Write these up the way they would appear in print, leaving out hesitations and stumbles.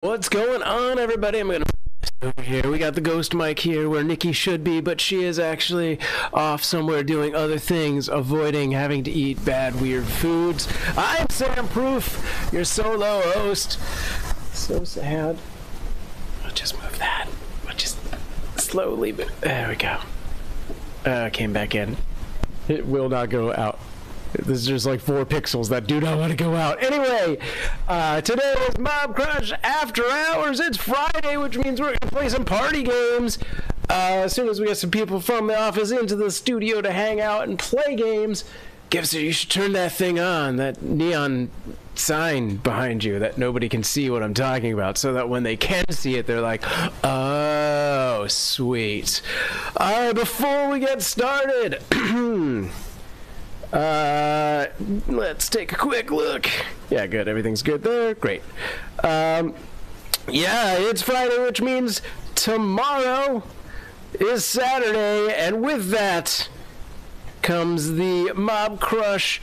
What's going on, everybody? I'm gonna over here. We got the ghost mic here where Nikki should be, but she is actually off somewhere doing other things, avoiding having to eat bad, weird foods. I'm Sam Proof, your solo host. So sad. I'll just move that. I'll just slowly, but there we go. Came back in. It will not go out. There's just like 4 pixels that do not want to go out. Anyway, today is Mobcrush After Hours. It's Friday, which means we're going to play some party games. As soon as we get some people from the office into the studio to hang out and play games, Gibson, you should turn that thing on, that neon sign behind you that nobody can see what I'm talking about, so that when they can see it, they're like, oh, sweet. All right, before we get started... let's take a quick look. Yeah, good. Everything's good there. Great. Yeah, it's Friday, which means tomorrow is Saturday, and with that comes the Mobcrush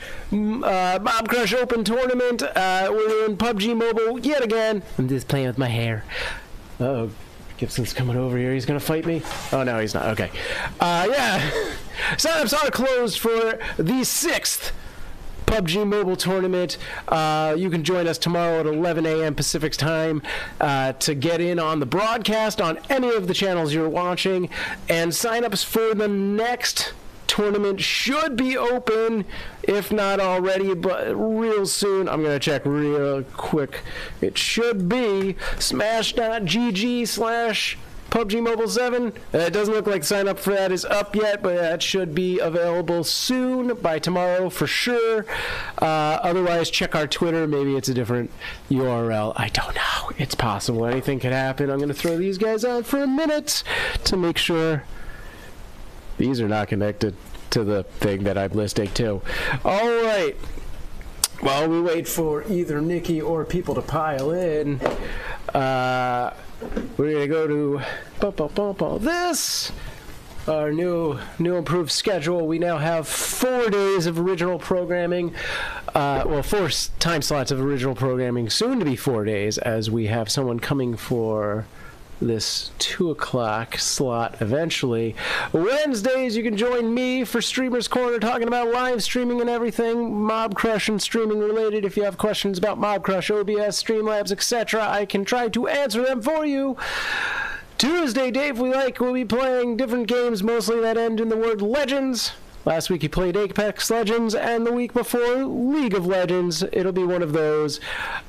Open Tournament. We're in PUBG Mobile yet again. I'm just playing with my hair. Uh-oh. Gibson's coming over here. He's going to fight me? Oh, no, he's not. Okay. Yeah. Sign-ups are closed for the 6th PUBG Mobile Tournament. You can join us tomorrow at 11 a.m. Pacific time to get in on the broadcast on any of the channels you're watching. And sign-ups for the next tournament should be open, if not already, but real soon. I'm gonna check real quick. It should be smash.gg/PUBG Mobile 7. It doesn't look like sign up for that is up yet, but that should be available soon, by tomorrow for sure. Otherwise, check our Twitter. Maybe it's a different URL. I don't know. It's possible. Anything could happen. I'm gonna throw these guys on for a minute to make sure these are not connected to the thing that I'm listening to. All right. While we wait for either Nikki or people to pile in, we're going to go to this, our new improved schedule. We now have 4 days of original programming. 4 time slots of original programming, soon to be 4 days, as we have someone coming for this 2 o'clock slot eventually. Wednesdays, you can join me for Streamer's Corner, talking about live streaming and everything Mobcrush and streaming related. If you have questions about Mobcrush, OBS, Streamlabs, etc., I can try to answer them for you. Tuesday, DaveWeLike will be playing different games, mostly that end in the word Legends. Last week he played Apex Legends, and the week before, League of Legends. It'll be one of those.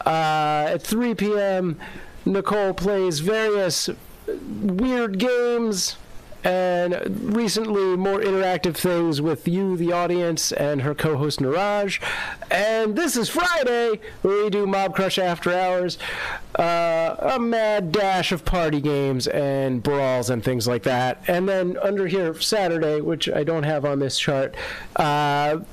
At 3 p.m., Nicole plays various weird games and recently more interactive things with you, the audience, and her co-host Niraj. And this is Friday, where we do Mobcrush After Hours, a mad dash of party games and brawls and things like that. And then under here, Saturday, which I don't have on this chart, the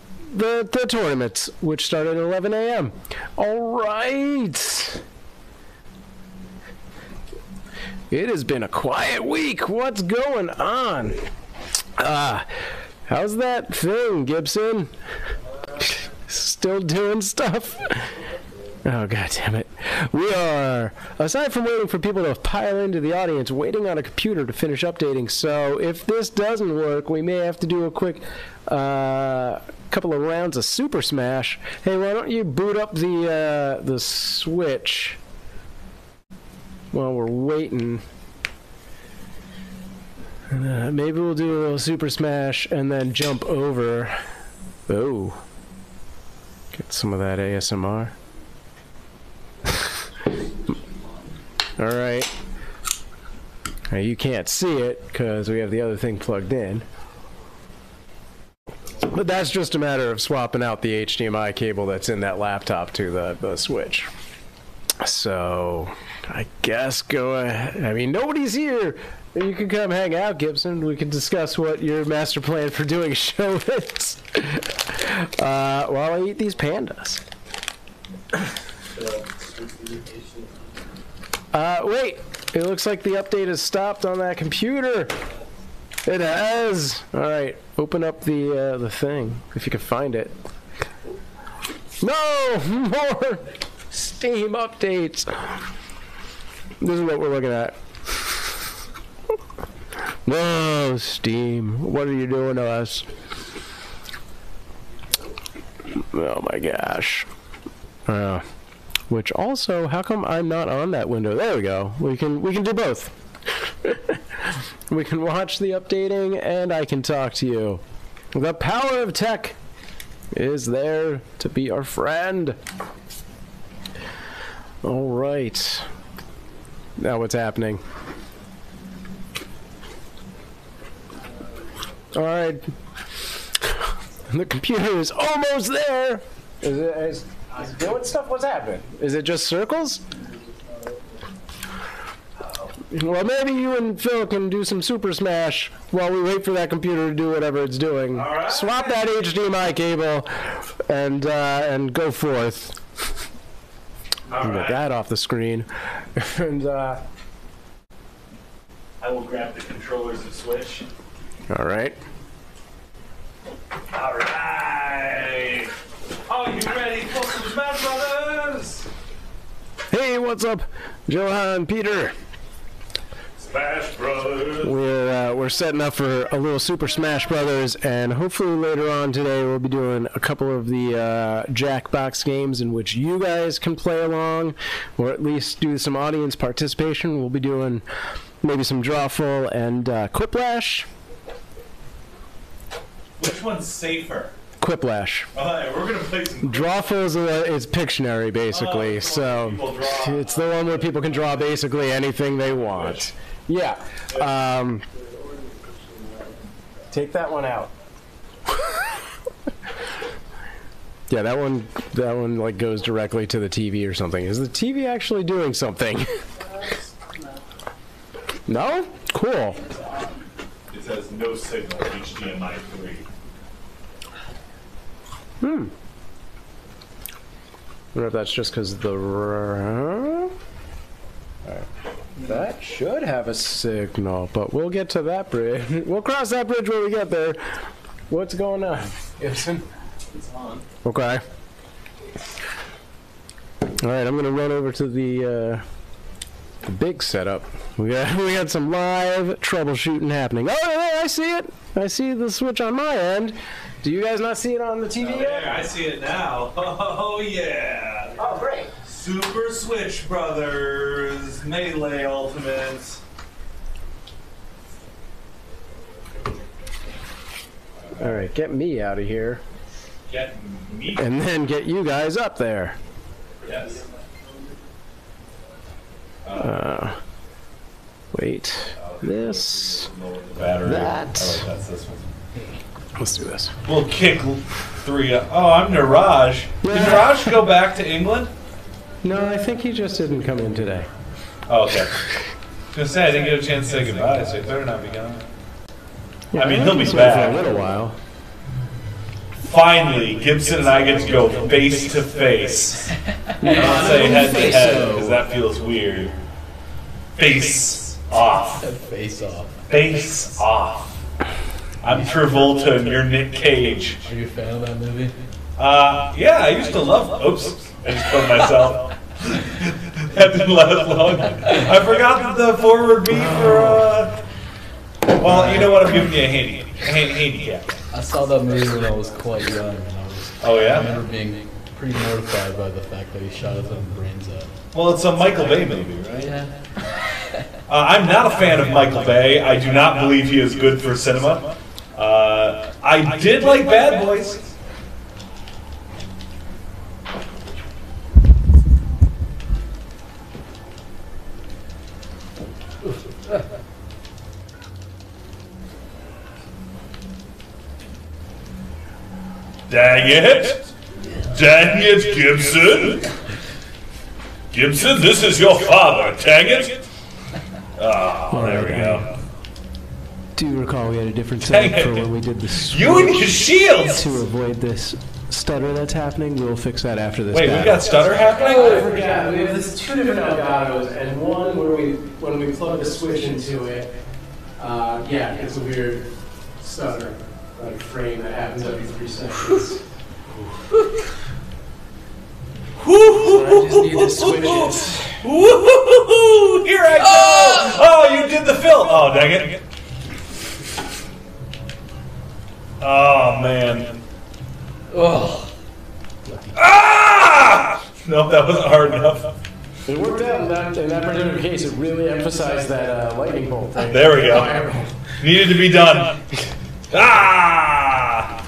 tournaments, which start at 11 a.m. All right. It has been a quiet week. What's going on? How's that thing, Gibson? Still doing stuff? Oh, God damn it. We are, aside from waiting for people to pile into the audience, waiting on a computer to finish updating. So if this doesn't work, we may have to do a quick couple of rounds of Super Smash. Hey, why don't you boot up the Switch while we're waiting? Maybe we'll do a little Super Smash and then jump over. Oh. Get some of that ASMR. Alright. Now you can't see it because we have the other thing plugged in. But that's just a matter of swapping out the HDMI cable that's in that laptop to the Switch. So, I guess go ahead. I mean, nobody's here. You can come hang out, Gibson. We can discuss what your master plan for doing a show is. While I eat these pandas. Wait. It looks like the update has stopped on that computer. It has. All right. Open up the thing, if you can find it. No! More Steam updates. This is what we're looking at. No, Steam. What are you doing to us? Oh my gosh. Which also, how come I'm not on that window? There we go. We can do both. We can watch the updating and I can talk to you. The power of tech is there to be our friend. All right. Now what's happening? All right. The computer is almost there. Is it doing stuff? What's happening? Is it just circles? Well, maybe you and Phil can do some Super Smash while we wait for that computer to do whatever it's doing. All right. Swap that HDMI cable and go forth. Get that off the screen. And I will grab the controllers and switch. All right. All right. Are you ready for some Smash Brothers? Hey, what's up, Johan, Peter? Smash Brothers. We're setting up for a little Super Smash Brothers, and hopefully later on today we'll be doing a couple of the Jackbox games in which you guys can play along, or at least do some audience participation. We'll be doing maybe some Drawful and Quiplash. Which one's safer? Quiplash. Alright, we're gonna play some. Drawful is Pictionary, basically, so it's the one where people can draw basically anything they want. Yeah. Take that one out. Yeah, that one like goes directly to the TV or something. Is the TV actually doing something? No? Cool. It says no signal, HDMI 3. I wonder if that's just because the... Right. That should have a signal, but we'll get to that bridge. We'll cross that bridge when we get there. What's going on, Gibson? It's on. Okay. Alright, I'm going to run over to the big setup. We got some live troubleshooting happening. Oh, yeah, I see it. I see the switch on my end. Do you guys not see it on the TV yet? Yeah, I see it now. Oh, yeah. Oh, great. Super Switch Brothers Melee Ultimate. Alright, get me out of here. Get me. And then get you guys up there. Yes. Wait. This. Battery. That. Oh, that's this one. Let's do this. We'll kick 3 up. Oh, I'm Niraj. Did Niraj go back to England? No, I think he just didn't come in today. Oh, okay. I was going to say, I didn't get a chance to say goodbye, so he better not be gone. Yeah, I mean, he'll be for back. a little while. Finally, Gibson and I get to go face to face. I don't say head to head because that feels weird. Face off. Face off. Face off. I'm Travolta and you're Nick Cage. Are you a fan of that movie? Yeah, I used to love. Oops, I just killed myself. That didn't last long. I forgot that the forward B for. Well, you know what? I'm giving you a handicap. I saw that movie when I was quite young, and Oh yeah. I remember being pretty mortified by the fact that he shot his own brains out. Well, it's a Michael Bay movie, right? Yeah. I'm not a fan of Michael Bay. I do not believe he is good for cinema. I did like Bad Boys. Dang it! Dang it, Gibson! Gibson, this is your father, dang it! Oh, there we go. Do you recall we had a different setup for when we did the switch? You and your shields! To avoid this stutter that's happening, we'll fix that after this. Wait, we got stutter happening? I forgot. We have this two different Elgato's, and one where when we plug the switch into it, yeah, it's a weird stutter, like frame that happens every 3 seconds. So I just need to switch it. Woo-hoo-hoo-hoo! Oh, dang it. Oh, man. Oh. Ah! Nope, that wasn't hard enough. It worked out in that particular case. It really emphasized that lightning bolt thing. There we go. Needed to be done. Ah!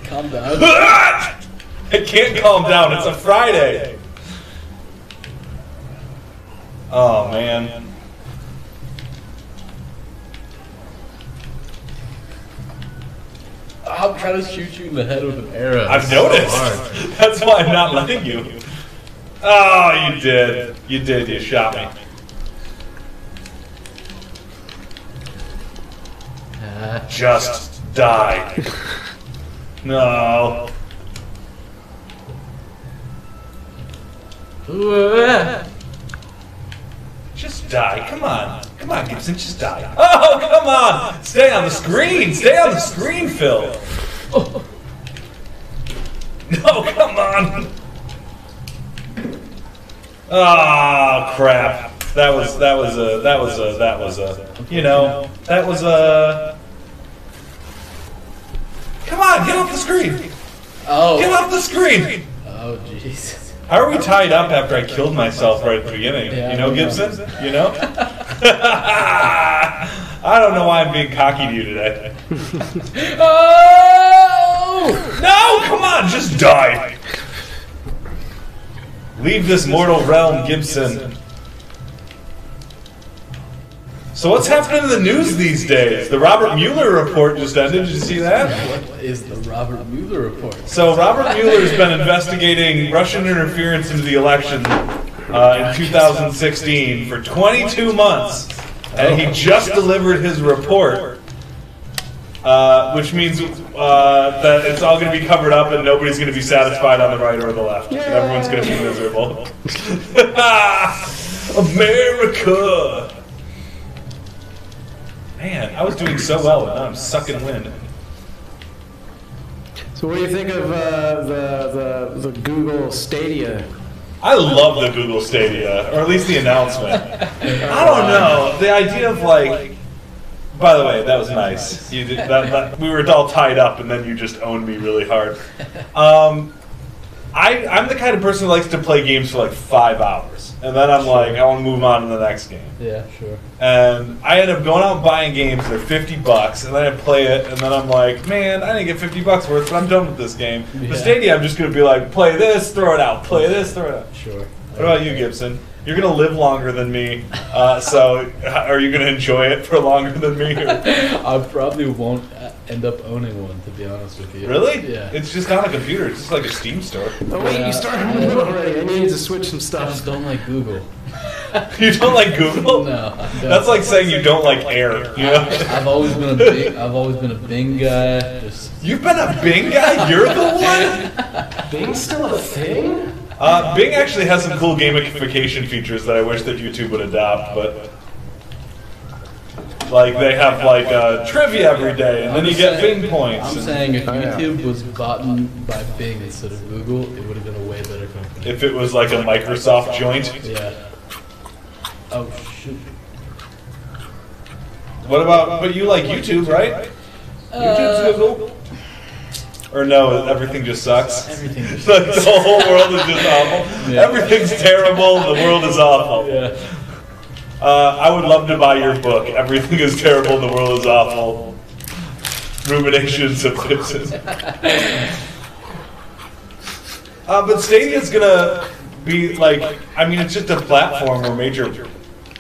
Calm down. I can't calm down. It's a Friday. Oh, man. I'm trying to shoot you in the head with an arrow. I've It's so noticed. hard. That's why I'm not letting you. Oh, you did. You did. You shot me. Just die. No. Just die. Come on. Come on, Gibson. Just die. Oh, come on. Stay on the screen. Stay on the screen, Phil. Oh. No, come on. Oh, crap. That was a. Come on, get off the screen. Oh. Get off the screen. Oh, jeez. How are we tied up after I killed myself right at the beginning? Yeah, You know, I don't know. Gibson? You know? I don't know why I'm being cocky to you today. Oh! No, come on, just die. Leave this mortal realm, Gibson. So what's happening in the news these days? The Robert Mueller report just ended. Did you see that? What is the Robert Mueller report? So Robert Mueller's been investigating Russian interference into the election in 2016 for 22 months, and he just delivered his report, which means that it's all going to be covered up and nobody's going to be satisfied on the right or the left. Everyone's going to be miserable. America! Man, I was doing so well, and now I'm sucking wind. So what do you think of the Google Stadia? I love the Google Stadia, or at least the announcement. I don't know. The idea of like, by the way, that was nice. You did, we were all tied up, and then you just owned me really hard. I'm the kind of person who likes to play games for like 5 hours, and then I'm like, I want to move on to the next game. Yeah, sure. And I end up going out and buying games. They're $50, and then I play it, and then I'm like, man, I didn't get $50 worth, but I'm done with this game. Yeah. The Stadia, I'm just gonna be like, play this, throw it out. Play this, throw it out. Sure. What about you, Gibson? You're gonna live longer than me, so are you gonna enjoy it for longer than me? Or? I probably won't end up owning one, to be honest with you. Really? Yeah. It's just on a computer. It's just like a Steam store. Oh wait, you started with it already. I need to switch some I stuff. just don't like Google. You don't like Google? No. I don't. That's like saying you don't like air. You know? I've always been a Bing guy. Just You've been a Bing guy. You're the one. Bing's still a thing? Bing actually has some cool gamification features that I wish that YouTube would adopt, but like they have like trivia every day, and then you get Bing points. I'm and saying if YouTube was bought by Bing instead of Google, it would have been a way better company. if it was like a Microsoft joint. Yeah. Oh shoot. What about? But you like YouTube, right? YouTube's Google. Or no, everything just sucks. Everything. Like the whole world is just awful. Yeah. Everything's terrible. The world is awful. Yeah. I would love to buy your book. Everything is terrible. The world is awful. Ruminations of Gibson. But Stadia's gonna be like. I mean, it's just a platform where major.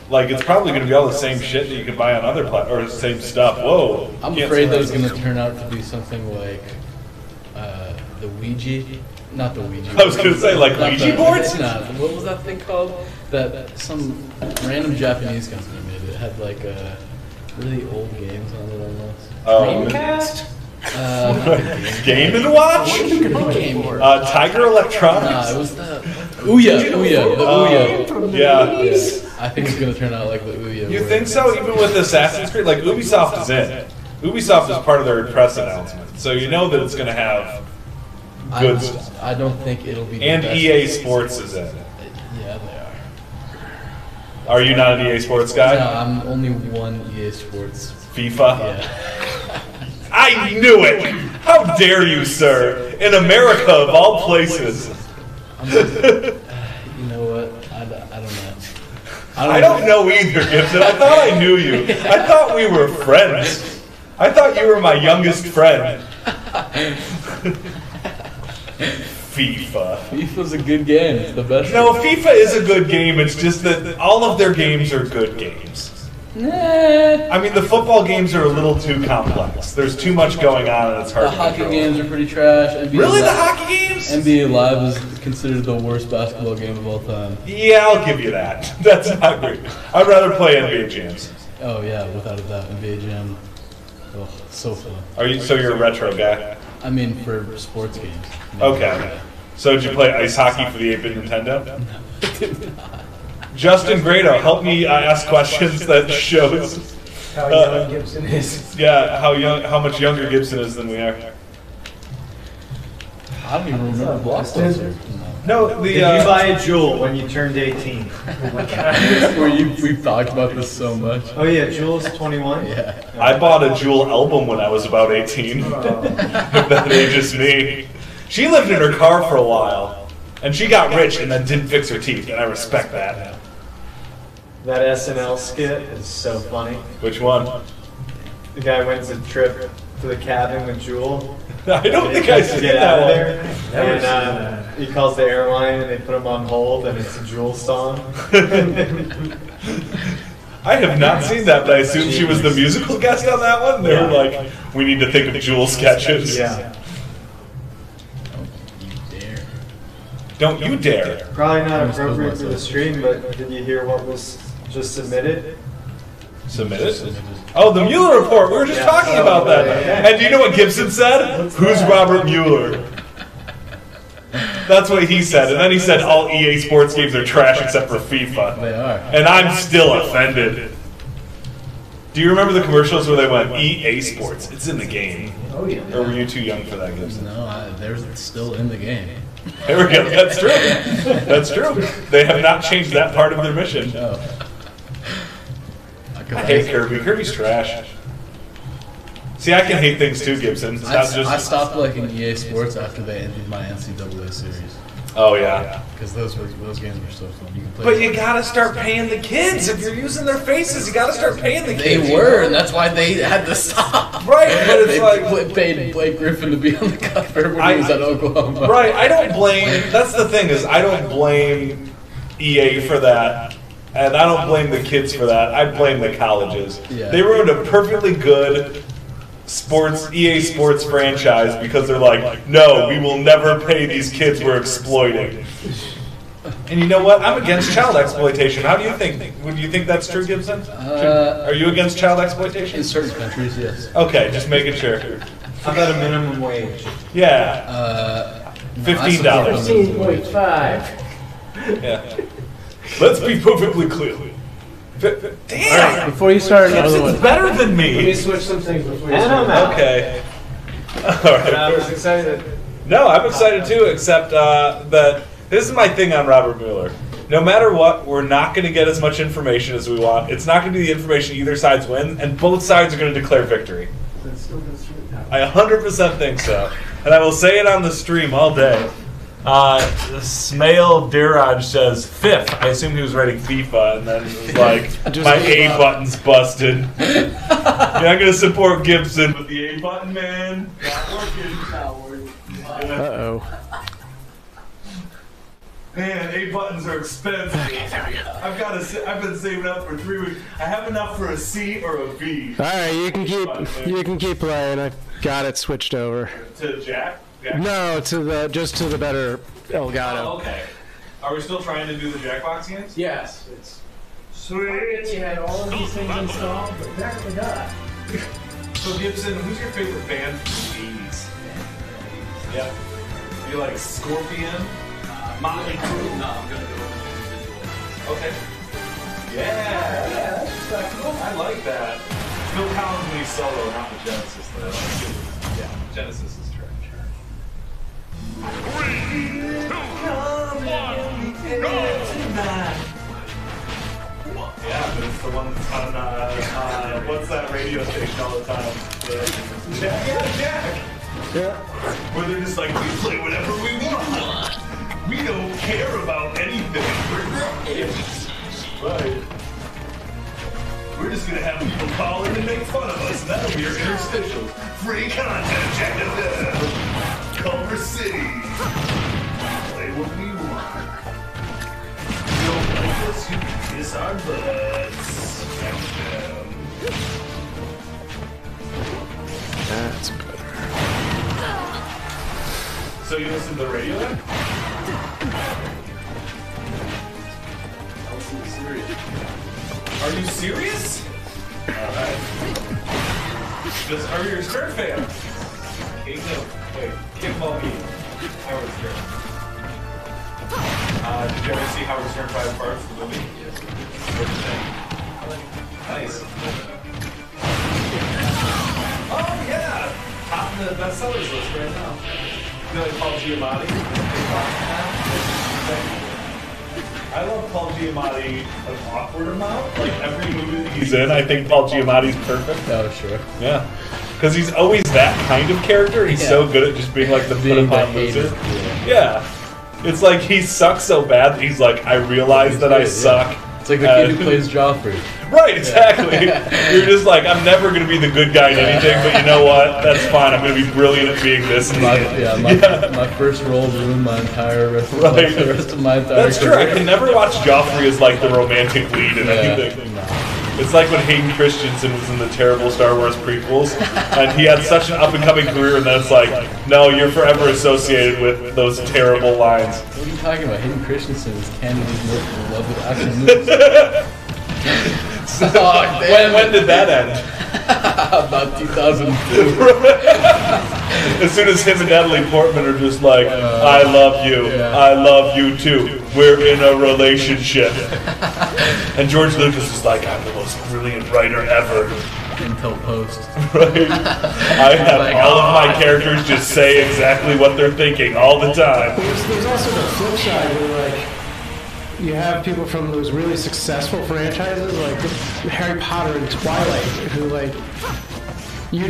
Like it's probably gonna be all the same shit that you can buy on other or same stuff. Whoa. I'm Can't afraid that say it's going to turn out to be something like the Ouija. Not the Ouija. I was gonna say, like, Not Ouija the- boards? Nah, what was that thing called? That some random Japanese company made it. It had like really old games on it almost. Dreamcast? Game and Watch? Game board. Tiger Electronics? Nah, it was the Ouya. The Ouya. Yeah. Yeah. I think it's going to turn out like the Ouya. You where- think so? Even with Assassin's Creed? Like, Ubisoft is in it. Ubisoft is part of their press announcement. So you know that it's going to have Good stuff. I don't think it'll be. And the best EA Sports is in it. Yeah, they are. Are you not an EA Sports guy? No, I'm only one EA Sports. FIFA? Yeah. I knew it! How dare you, sir? In America, of all places. You know what? I don't know. I don't know either, Gibson. I thought I knew you. I thought we were friends. I thought you were my youngest friend. FIFA. FIFA's a good game. It's the best. No, FIFA is a good game. It's just that all of their games are good games. Nah. I mean, the football games are a little too complex. There's too much going on, and it's hard The to hockey control. games are pretty trash. Really, the hockey games? NBA Live is considered the worst basketball game of all time. Yeah, I'll give you that. That's not great. I'd rather play NBA Jams. Oh yeah, without a doubt, NBA Jam. Oh, so fun. So you're a retro guy? I mean, for sports games. Okay. So did you play ice hockey for the 8-bit Nintendo? Justin Grado, help me ask questions that shows How young Gibson is. yeah, how much younger Gibson is than we are. I don't even remember Blockbuster. No, Did you buy a Jewel when you turned 18? We've talked about this so much. Oh yeah, Jewel's 21? Yeah. I bought a Jewel album when I was about 18. If that ages me. She lived in her car for a while, and she got rich and then didn't fix her teeth, and I respect that. That SNL skit is so funny. Which one? The guy wins a trip to the cabin with Jewel. I don't And think he I has to see get that out of one. there. And he calls the airline and they put him on hold and it's a Jewel song. I have not seen that, but I assume she was the musical guest on that one. They were like, we need to think of Jewel sketches. Yeah. Don't you dare. Probably not appropriate for the stream, but did you hear what was just submitted? Submit it? Oh, the Mueller report. We were just talking about that. And do you know what Gibson said? Who's Robert Mueller? That's what he said. And then he said all EA Sports games are trash except for FIFA. They are. And I'm still offended. Do you remember the commercials where they went, EA Sports, it's in the game? Oh yeah. Or were you too young for that, Gibson? No, they're still in the game. There we go. That's true. That's true. They have not changed that part of their mission. No. I hate Kirby. Kirby's trash. See, I can hate things too, Gibson. It's not I just... stopped liking EA Sports after they ended my NCAA series. Oh, yeah. Because those games were so fun. You can play. But you gotta start paying the kids. If you're using their faces, you gotta start paying the kids. They were, and that's why they had to stop. Right, but it's They like... paid Blake Griffin to be on the cover when he was at Oklahoma. Right, I don't blame... That's the thing, is I don't blame EA for that. And I don't blame the kids for that. I blame the colleges. Yeah. They ruined a perfectly good EA Sports franchise because they're like, no, we will never pay these kids we're exploiting. And you know what? I'm against child exploitation. How do you think? Would you think that's true, Gibson? Are you against child exploitation? In certain countries, yes. Okay, just making sure. How about a minimum wage? Yeah. $15. 15.5. Yeah. Let's be perfectly clear. Damn! Before you start another Gibson's one, better than let me me. switch some things before you And start. I'm out. Okay. All I right. was excited. No, I'm excited too, except that this is my thing on Robert Mueller. No matter what, we're not going to get as much information as we want. It's not going to be the information either side's win, and both sides are going to declare victory. I 100% think so. And I will say it on the stream all day. Smail Diraj says fifth. I assume he was writing FIFA, and then it was like, my A button's busted. Yeah, I'm going to support Gibson with the A button, man. Not working. Uh-oh. Man, A buttons are expensive. Okay, there we go. I've been saving up for 3 weeks. I have enough for a C or a B. All right, you can keep playing. I got it switched over. To Jack? No, to the better Elgato. Oh, okay. Are we still trying to do the Jackbox games? Yes, it's Sweet. you had all of these things installed, but apparently not. So Gibson, who's your favorite band from the 80s? Yeah. You like Scorpion? Motley Crue? No, I'm gonna go with individual. Okay. Yeah, that's cool. I like that. Phil Collins when he's solo, not the Genesis though. Yeah, Genesis is trash. the one that's on, what's that radio station all the time? Jack. Yeah. Where they're just like, we play whatever we want. We don't care about anything. Right. We're just gonna have people call in and make fun of us, and that'll be our interstitial. Free content, check it out. Culver City. Play what we want. You don't like us, you can kiss our butts. That's better. So you listen to the radio then? Are you serious? Alright. Are you a Stern fan? Kim Mulkey. Howard Stern. Did you ever see Howard Stern 5 Parts, the movie? Yes. What do you think? Nice. Oh yeah! Top of the bestsellers list right now. You know, like Paul Giamatti? I love Paul Giamatti an awkward amount. Like every movie that he's in, I think Paul Giamatti's perfect. Oh, sure. Yeah. Because he's always that kind of character. He's so good at just being like the put-upon loser. Yeah. It's like he sucks so bad that he's like, I realize that I suck. It's like the kid who plays Joffrey. Right, exactly. You're just like, I'm never going to be the good guy in anything, but you know what? That's fine. I'm going to be brilliant at being this. My first role ruined my entire rest of my entire That's career. true. I can never watch Joffrey as like the romantic lead in anything. No. It's like when Hayden Christensen was in the terrible Star Wars prequels, and he had such an up-and-coming career, and then it's like, no, you're forever associated with those terrible lines. What are you talking about? Hayden Christensen is Canada's most beloved action movies. When did that end? About 2002. As soon as him and Natalie Portman are just like, I love you, I love you too, we're in a relationship. And George Lucas is like, I'm the most brilliant writer ever. Until post. Right? I have all of my characters just say exactly what they're thinking all the time. There's also the flip side where, like, you have people from those really successful franchises, like Harry Potter and Twilight, who, like, you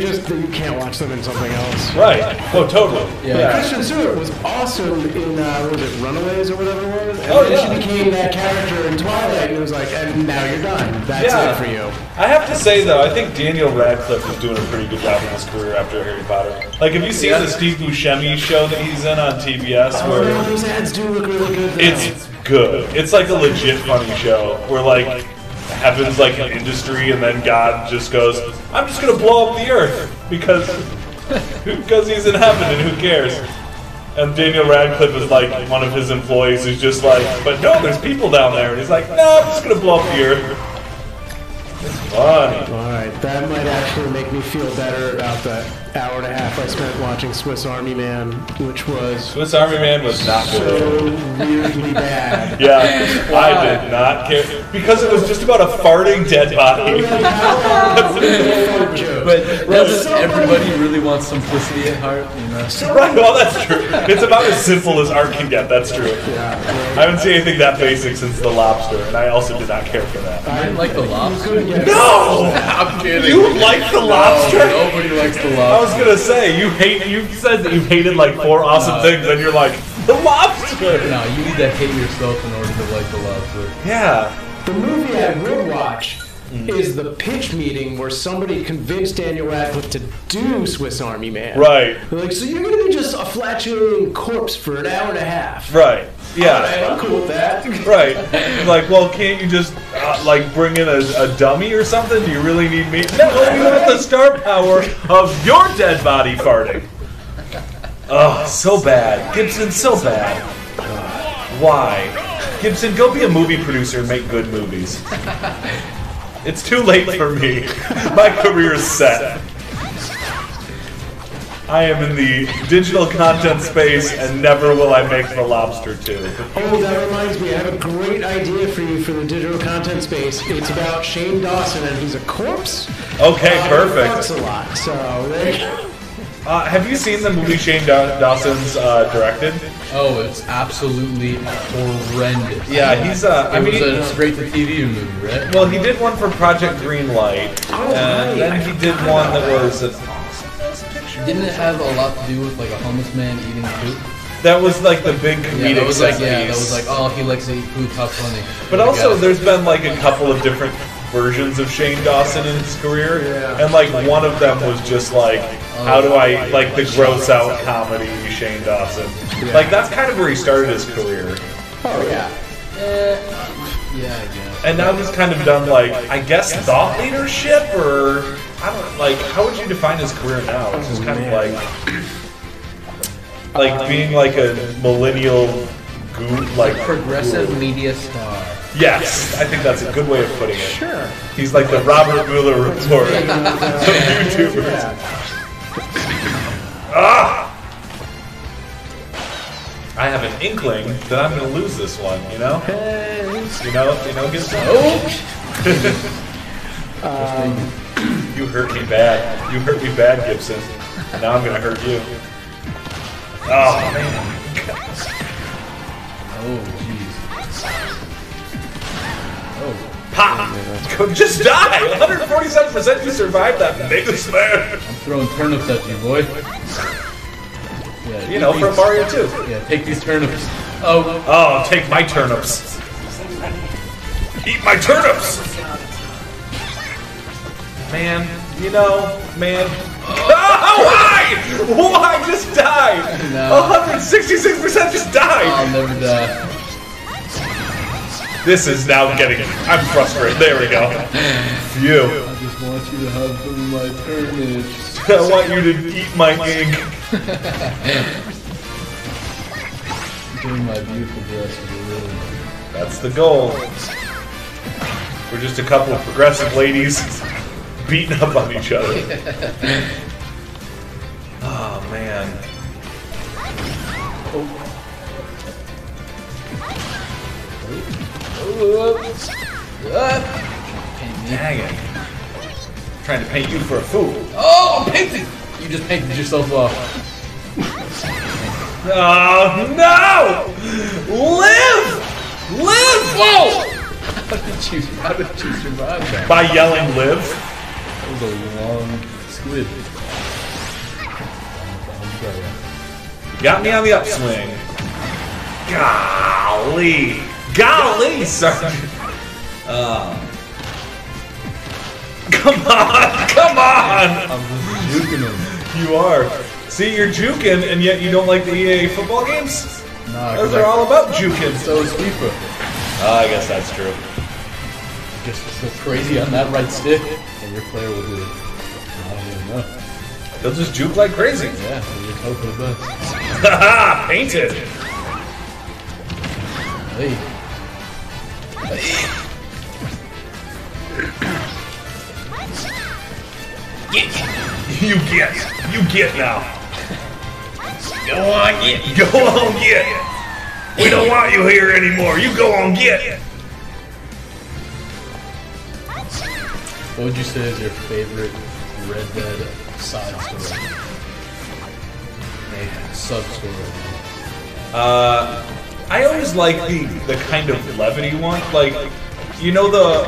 can't watch them in something else. Right. Oh, totally. Yeah. Kristen Stewart was awesome in, what was it, Runaways or whatever it was? And then she became that character in Twilight, and it was like, and now you're done. That's it for you. I have to say, though, I think Daniel Radcliffe is doing a pretty good job in his career after Harry Potter. Like, have you seen the Steve Buscemi show that he's in on TBS? Where those ads do look really good, though. It's good. It's like a legit funny show where, like, heaven's like an industry, and then God just goes, I'm just gonna blow up the earth because he's in heaven and who cares? And Daniel Radcliffe is like one of his employees who's just like, but no, there's people down there, and he's like, no, I'm just gonna blow up the earth. It's funny. Alright, that might actually make me feel better about that hour and a half I spent watching Swiss Army Man, which was Swiss Army Man was not so good. weirdly bad. Yeah, I did not care because it was just about a farting dead body. But doesn't everybody really want simplicity at heart? You know? Right, well, that's true. It's about as simple as art can get, that's true. I haven't seen anything that basic since The Lobster, and I also did not care for that. I didn't like The Lobster. No! I'm kidding. You like The Lobster? No, nobody likes The Lobster. I was gonna say, you said that you've hated like 4 awesome things, and you're like, The Lobster! No, you need to hate yourself in order to like The Lobster. Yeah. The movie I would watch is the pitch meeting where somebody convinced Daniel Radcliffe to do Swiss Army Man. Right. They're like, so you're going to be just a flatulating corpse for an hour and a half. Right. Yeah. All right, I'm cool with that. Right. Like, well, can't you just, like, bring in a dummy or something? Do you really need me? No, you want the star power of your dead body farting. Oh, so bad. Gibson, so bad. Why? Gibson, go be a movie producer and make good movies. It's too late for me. My career is set. I am in the digital content space, and never will I make The Lobster 2. Oh, that reminds me, I have a great idea for you for the digital content space. It's about Shane Dawson, and he's a corpse. Okay, perfect. That's a lot, so there you go. Have you seen the movie Shane Dawson's directed? Oh, it's absolutely horrendous. Yeah, he's It was a straight-to-TV movie, right? well, he did one for Project Greenlight, and then he did one that was Didn't it have a lot to do with like a homeless man eating poop? that was like the big comedic that was like set piece. that was like, oh, he likes to eat poop, how funny. But also, there's been like a couple of different versions of Shane Dawson in his career, and like one of them was just like, how do I like the gross out comedy Shane Dawson? Like that's kind of where he started his career. Oh yeah. Yeah, I guess. And now he's kind of done like, I guess, thought leadership, or I don't like. How would you define his career now? It's just kind of like being like a millennial like Progressive guru. media star. Yes, I think that's a good way of putting it. Sure. He's like the Robert Mueller report of YouTubers. Yeah. Ah! I have an inkling that I'm going to lose this one. You know, get some. You hurt me bad. You hurt me bad, Gibson. And now I'm going to hurt you. Oh man. Oh, jeez. Oh. Pop! Just die! 147% you survived that mega smash! I'm throwing turnips at you, boy. Yeah, You know, from Mario 2. Yeah, take these turnips. Oh. Oh, take my turnips. Eat my turnips! Man, man. Oh, why? Why just died? No. 166% just died! I'll never die. This is now getting. I'm frustrated. There we go. Phew. I just want you to have some of my turnips. I want you to eat my ink. Doing my beautiful dress with a really. That's the goal. We're just a couple of progressive ladies beating up on each other. Oh, man. Dang it. I'm trying to paint you for a fool. Oh, I'm painting! You just painted yourself off. Oh, no! Live! Live! Whoa! How did you survive that? By yelling live. That was a long squid. Got me on the upswing. Golly. Golly, Sergeant. Come on. Come on. I'm just juking him. You are. See, you're juking, and yet you don't like the EA football games? Nah, Those are all about juking. So is FIFA. I guess that's true. Just so crazy on that right stick, and your player will do it. I don't even know. They'll just juke like crazy. Yeah, we just hope for the best. Haha, painted. Hey. You get now. Go on, get. Go on, get. We don't want you here anymore. You go on, get. What would you say is your favorite Red Dead side story? Sub-story. I always like the kind of levity one. Like, you know the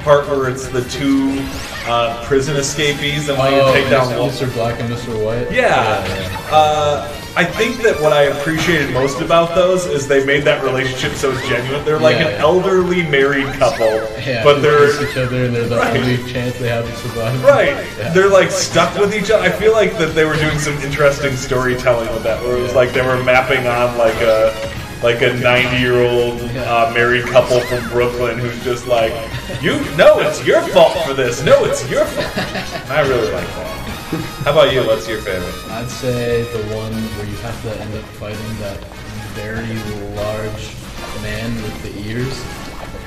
part where it's the two prison escapees and when you take down one. Mr. Black and Mr. White? Yeah. I think that what I appreciated most about those is they made that relationship so genuine. They're like an elderly married couple, but they're each other and they're the only chance they have to survive. Right. Yeah. They're like stuck with each other. I feel like that they were doing some interesting storytelling with that, where it was like they were mapping on like a 90-year-old married couple from Brooklyn who's just like, it's your fault for this. No, it's your fault. I really like that. How about you? What's your favorite? I'd say the one where you have to end up fighting that very large man with the ears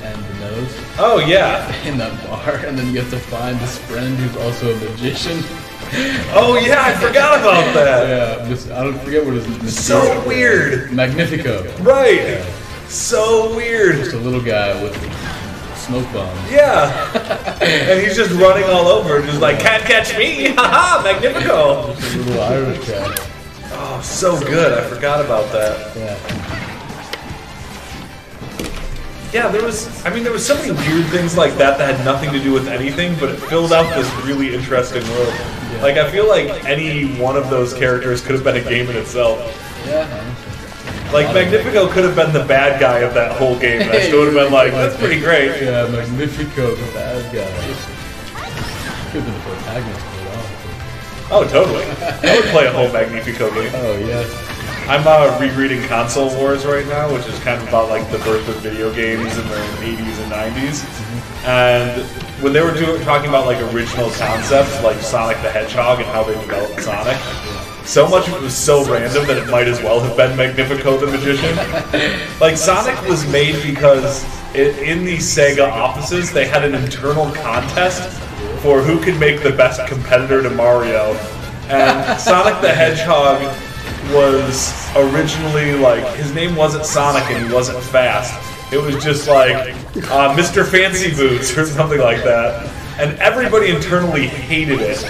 and the nose. Oh, yeah. In that bar, and then you have to find his friend who's also a magician. Oh, yeah, I forgot about that. Yeah, I don't forget what his name is. So weird. Magnifico. Right. So weird. Just a little guy with smoke bombs. Yeah. And he's just running all over, just like, can't catch me! Haha, Magnifico! Just a little Irish guy. Oh, so good. I forgot about that. Yeah. Yeah, there was so many weird things like that that had nothing to do with anything, but it filled out this really interesting world. Yeah. Like, I feel like any one of those characters could have been a game in itself. Yeah. Like, Magnifico could have been the bad guy of that whole game, and I still would have been like, that's pretty great. Yeah, Magnifico, the bad guy. Could have been the protagonist for it all. Oh, totally. I would play a whole Magnifico game. Oh, yeah. I'm rereading Console Wars right now, which is kind of about like the birth of video games in the 80s and 90s. And when they were talking about like original concepts, like Sonic the Hedgehog and how they developed Sonic, so much of it was so random that it might as well have been Magnifico the Magician. Like, Sonic was made because in the Sega offices, they had an internal contest for who could make the best competitor to Mario. And Sonic the Hedgehog was originally like, his name wasn't Sonic and he wasn't fast. It was just like Mr. Fancy Boots or something like that. And everybody internally hated it.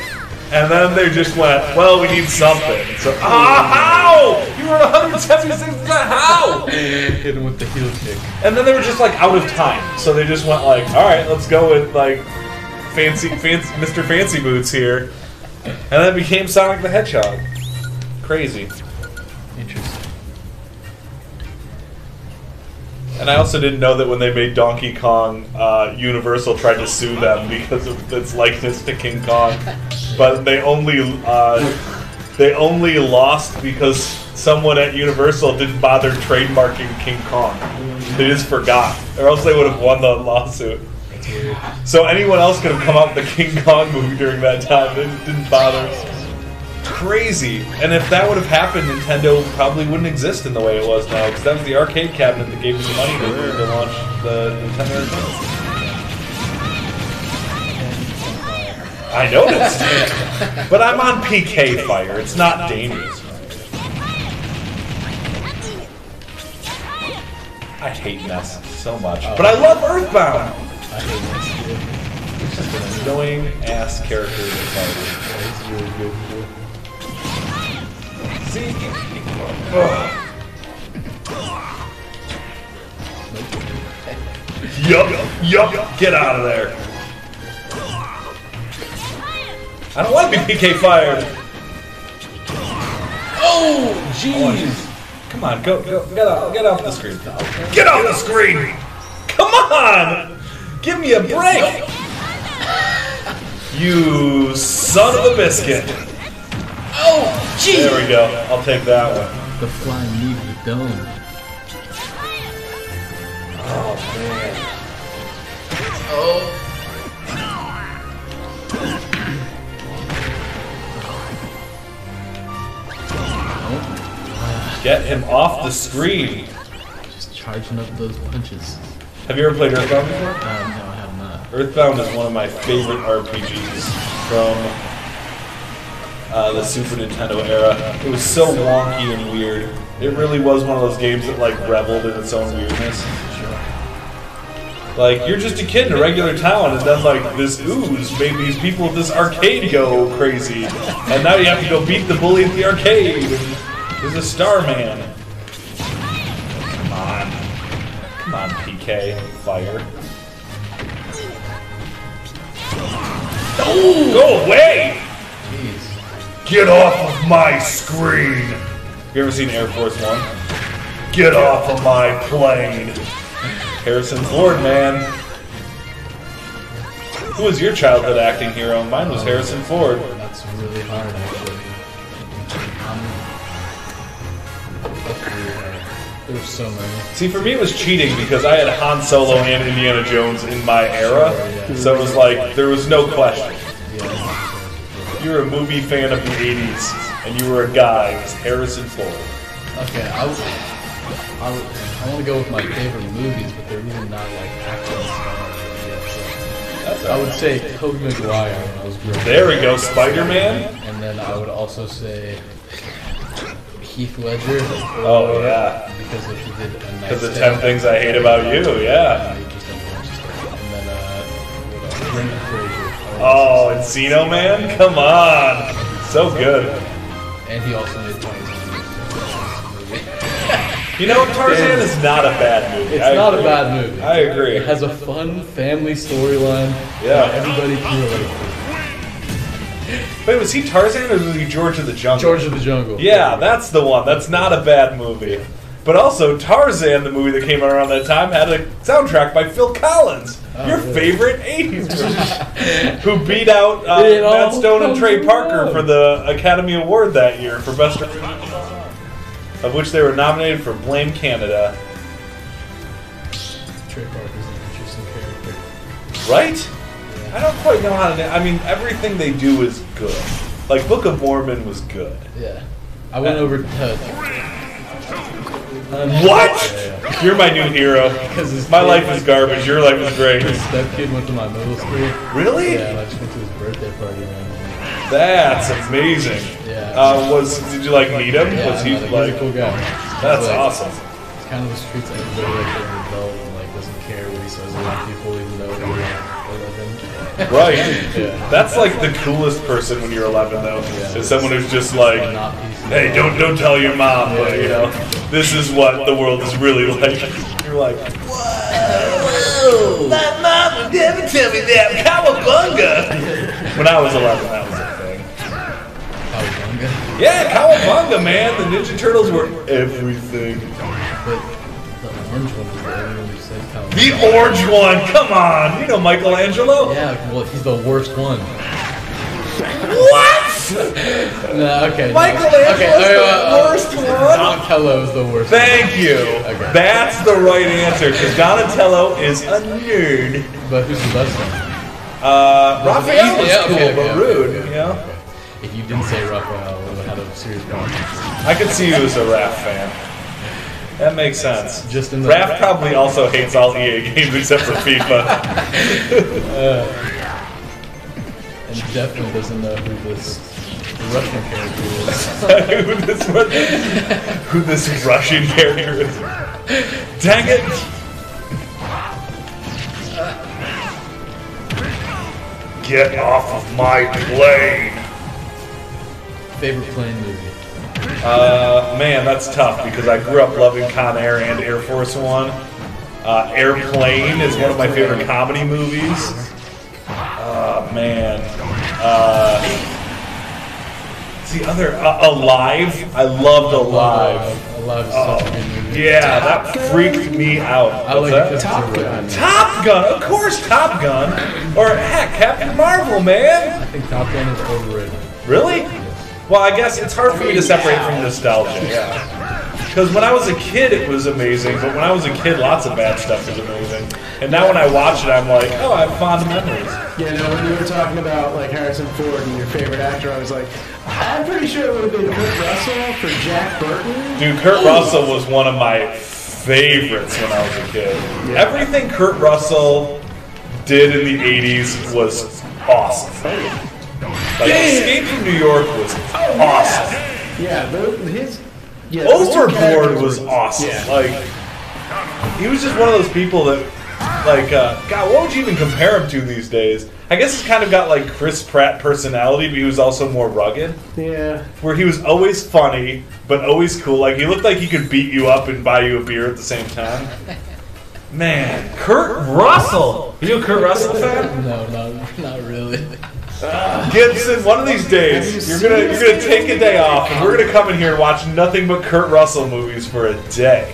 And then they just went, well, we need something. So, how? You were 176%, how? Hit him with the heel kick. And then they were just like out of time. So they just went like, all right, let's go with like Mr. Fancy Boots here. And then it became Sonic the Hedgehog. Crazy. Interesting. And I also didn't know that when they made Donkey Kong, Universal tried to sue them because of its likeness to King Kong, but they only lost because someone at Universal didn't bother trademarking King Kong. They just forgot, or else they would have won the lawsuit. That's weird. So anyone else could have come out with the King Kong movie during that time. They just didn't bother. Crazy. And if that would have happened, Nintendo probably wouldn't exist in the way it was now, because that was the arcade cabinet that gave us the money to launch the Nintendo Entertainment. I noticed. But I'm on PK Fire. It's not dangerous. I hate Ness so much. But I love Earthbound! I hate Ness too. It's just an annoying ass character to fight. Yeah, he's really good too. See? Yup, get out of there. I don't want to be PK fired. Oh, jeez. Come on, go, get off the screen. Get off the screen! Come on! Give me a break! You son of a biscuit! Oh, jeez! There we go. I'll take that one. The flying leave the dome. Oh man. Oh. Get him off the screen. Just charging up those punches. Have you ever played Earthbound before? No, I have not. Earthbound is one of my favorite RPGs from the Super Nintendo era. It was so wonky and weird. It really was one of those games that like reveled in its own weirdness. Like, you're just a kid in a regular town, and then like this ooze made these people at this arcade go crazy, and now you have to go beat the bully at the arcade. And there's a Starman. Come on, PK, fire. Oh, go away! Jeez. Get off of my screen! You ever seen Air Force One? Get off of my plane! Harrison Ford, man. Who was your childhood acting hero? Mine was Harrison Ford. That's really hard, actually. That's really hard. There's so many. See, for me it was cheating because I had Han Solo and Indiana Jones in my era, Yeah. so it was like, there was no question. Yeah. You were a movie fan of the 80s, and you were a guy. It was Harrison Ford. Okay, I want to go with my favorite movies, but they're really not like action stars yet. So That's I would say Tobey Maguire when I was growing up. There we go, Spider-Man. And then I would also say Heath Ledger. Oh, yeah. Because if he did a nice Because the 10 Things I Hate About You, yeah. And Brendan Fraser. Oh, Encino Man? Come on. So good. And he also made Tarzan. You know, Tarzan is not a bad movie. It's not a bad movie. I agree. It has a fun family storyline. Yeah. Everybody can relate to. Wait, was he Tarzan or was he George of the Jungle? George of the Jungle. Yeah, that's the one. That's not a bad movie. But also, Tarzan, the movie that came out around that time, had a soundtrack by Phil Collins. Your favorite 80s movie. Who beat out Matt Stone and Trey Parker for the Academy Award that year for Best Original Song. Of which they were nominated for Blame Canada. Trey Parker's an interesting character. Right? I don't quite know how to... I mean, everything they do is good. Like, Book of Mormon was good. Yeah. I went over to... What? Yeah. You're my new hero. My life is garbage. Your life is great. His stepkid went to my middle school. Really? Yeah, and I just went to his birthday party, man. That's amazing. Yeah. Did you like meet him? Yeah, Was he he's like a cool guy? That's like, awesome. It's kind of the streets everybody like they're an adult and like doesn't care what he says around people even though they're 11. Right. Yeah. That's like the coolest person when you're 11 though. Yeah. Is someone who's just like, hey, don't tell your mom, but you know, this is what the world is really like. You're like, whoa, my mom would never tell me that. Cowabunga. When I was 11, that was a thing. Cowabunga? Yeah, Cowabunga, man. The Ninja Turtles were everything. But the orange one was the only one who said Cowabunga. The orange one, come on. You know Michelangelo? Yeah, well, he's the worst one. What? No, okay. Michelangelo's the worst one? Donatello is the worst Thank you. Okay. That's the right answer, because Donatello is a nerd. But who's the best one? Raphael was Yeah, cool, okay, but okay, rude, okay, you know? okay. If you didn't say Raphael, we would have had a serious problem. I could see you as a Raph fan. That makes sense. Just in the Raph probably also hates all EA games except for FIFA. And definitely doesn't know who this Russian character is. Who this Russian character is. Dang it! Get off of my plane! Favorite plane movie? Man, that's tough because I grew up loving Con Air and Air Force One. Airplane is one of my favorite comedy movies. Man. The other Alive. I loved Alive. Alive is such a good movie. Yeah, that freaked me out. I like it because Top it's a Gun. Top Gun, of course, Top Gun, or heck, Captain Marvel, man. I think Top Gun is overrated. Really? Well, I guess it's hard for me to separate from nostalgia. Yeah. Because when I was a kid, it was amazing, but when I was a kid, lots of bad stuff was amazing. And now when I watch it, I'm like, oh, I have fond memories. Yeah, no, when you were talking about like Harrison Ford and your favorite actor, I was like, I'm pretty sure it would have been Kurt Russell for Jack Burton. Dude, Kurt Russell was one of my favorites when I was a kid. Yeah. Everything Kurt Russell did in the 80s was awesome. Like, Escape from New York was awesome. Yeah, his... Yeah, Overboard was awesome. Yeah. Like, he was just one of those people that, like, God, what would you even compare him to these days? I guess he's kind of got, like, Chris Pratt personality, but he was also more rugged. Yeah. Where he was always funny, but always cool. Like, he looked like he could beat you up and buy you a beer at the same time. Man, Kurt Russell! Are you a Kurt Russell fan? No, not really. Gibson, one of these days, you're gonna take a day off, and we're gonna come in here and watch nothing but Kurt Russell movies for a day.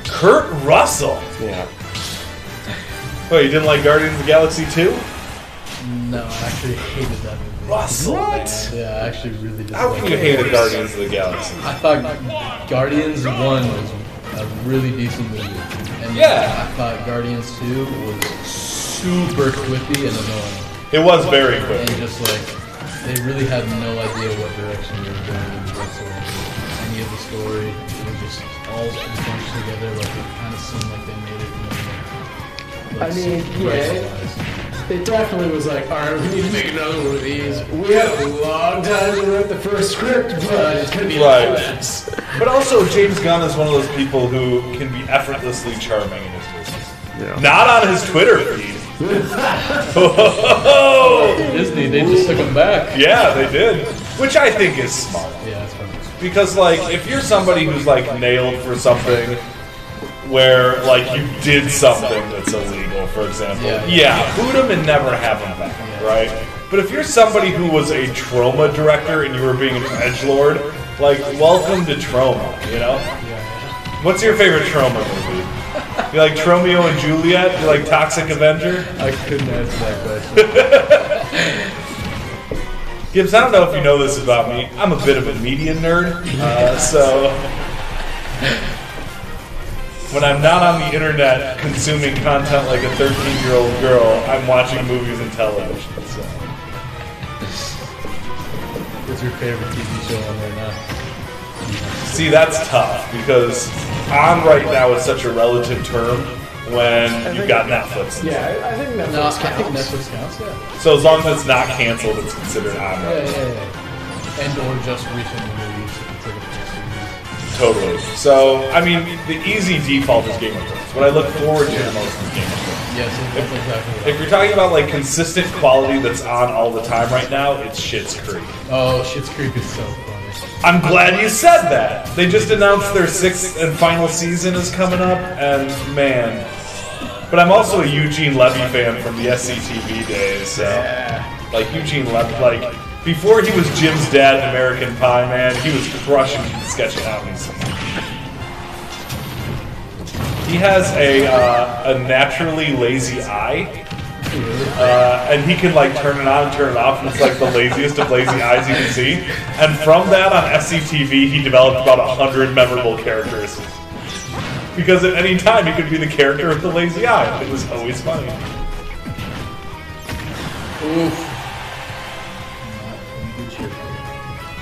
Kurt Russell. Yeah. Oh, you didn't like Guardians of the Galaxy 2? No, I actually hated that movie. Russell, what? man. Yeah, I actually really disliked it. How can you hate Guardians of the Galaxy? I thought Guardians 1 was a really decent movie. And yeah. I thought Guardians 2 was super quippy and annoying. It was very quippy. And just like, they really had no idea what direction they were going in whatsoever. Any of the story, it was just all bunched together, like it kind of seemed like they made it, I mean, yeah, it definitely was like, alright, we need to make another one of these. We have a long time to write the first script, but it's going to be right. less. But also, James Gunn is one of those people who can be effortlessly charming in his movies. Yeah. Not on his Twitter feed. Disney, they just took him back. Yeah, they did. Which I think is smart. Yeah, that's funny. Because, like, if you're somebody who's, like, nailed for something where, like, you did something that's illegal, for example, boot him and never have him back, right? But if you're somebody who was a trauma director and you were being an edgelord, like, welcome to trauma, you know? What's your favorite trauma movie? You like Tromeo and Juliet? You like Toxic Avenger? I couldn't answer that question. Gibbs, I don't know if you know this about me. I'm a bit of a media nerd, so when I'm not on the internet consuming content like a 13-year-old girl, I'm watching movies and television. So. What's your favorite TV show on right now? See, that's tough because on right now is such a relative term when you've got Netflix. Yeah, I think Netflix counts. I think Netflix counts, yeah. So as long as it's not canceled, it's considered on right now. Yeah. And or just recently released. It's like a first series. Totally. So, I mean, the easy default is Game of Thrones. What I look forward to the most is Game of Thrones. Yes, that's exactly what If you're talking about like consistent quality that's on all the time right now, it's Schitt's Creek. Oh, Schitt's Creek is so funny. I'm glad you said that. They just announced their 6th and final season is coming up, and man. But I'm also a Eugene Levy fan from the SCTV days, so like Eugene Levy, like before he was Jim's dad in American Pie, man, he was crushing sketch comedies. He has a naturally lazy eye. And he can like turn it on and turn it off, and it's like the laziest of lazy eyes you can see. And from that on SCTV, he developed about 100 memorable characters. Because at any time he could be the character with the lazy eye. It was always funny. Oof.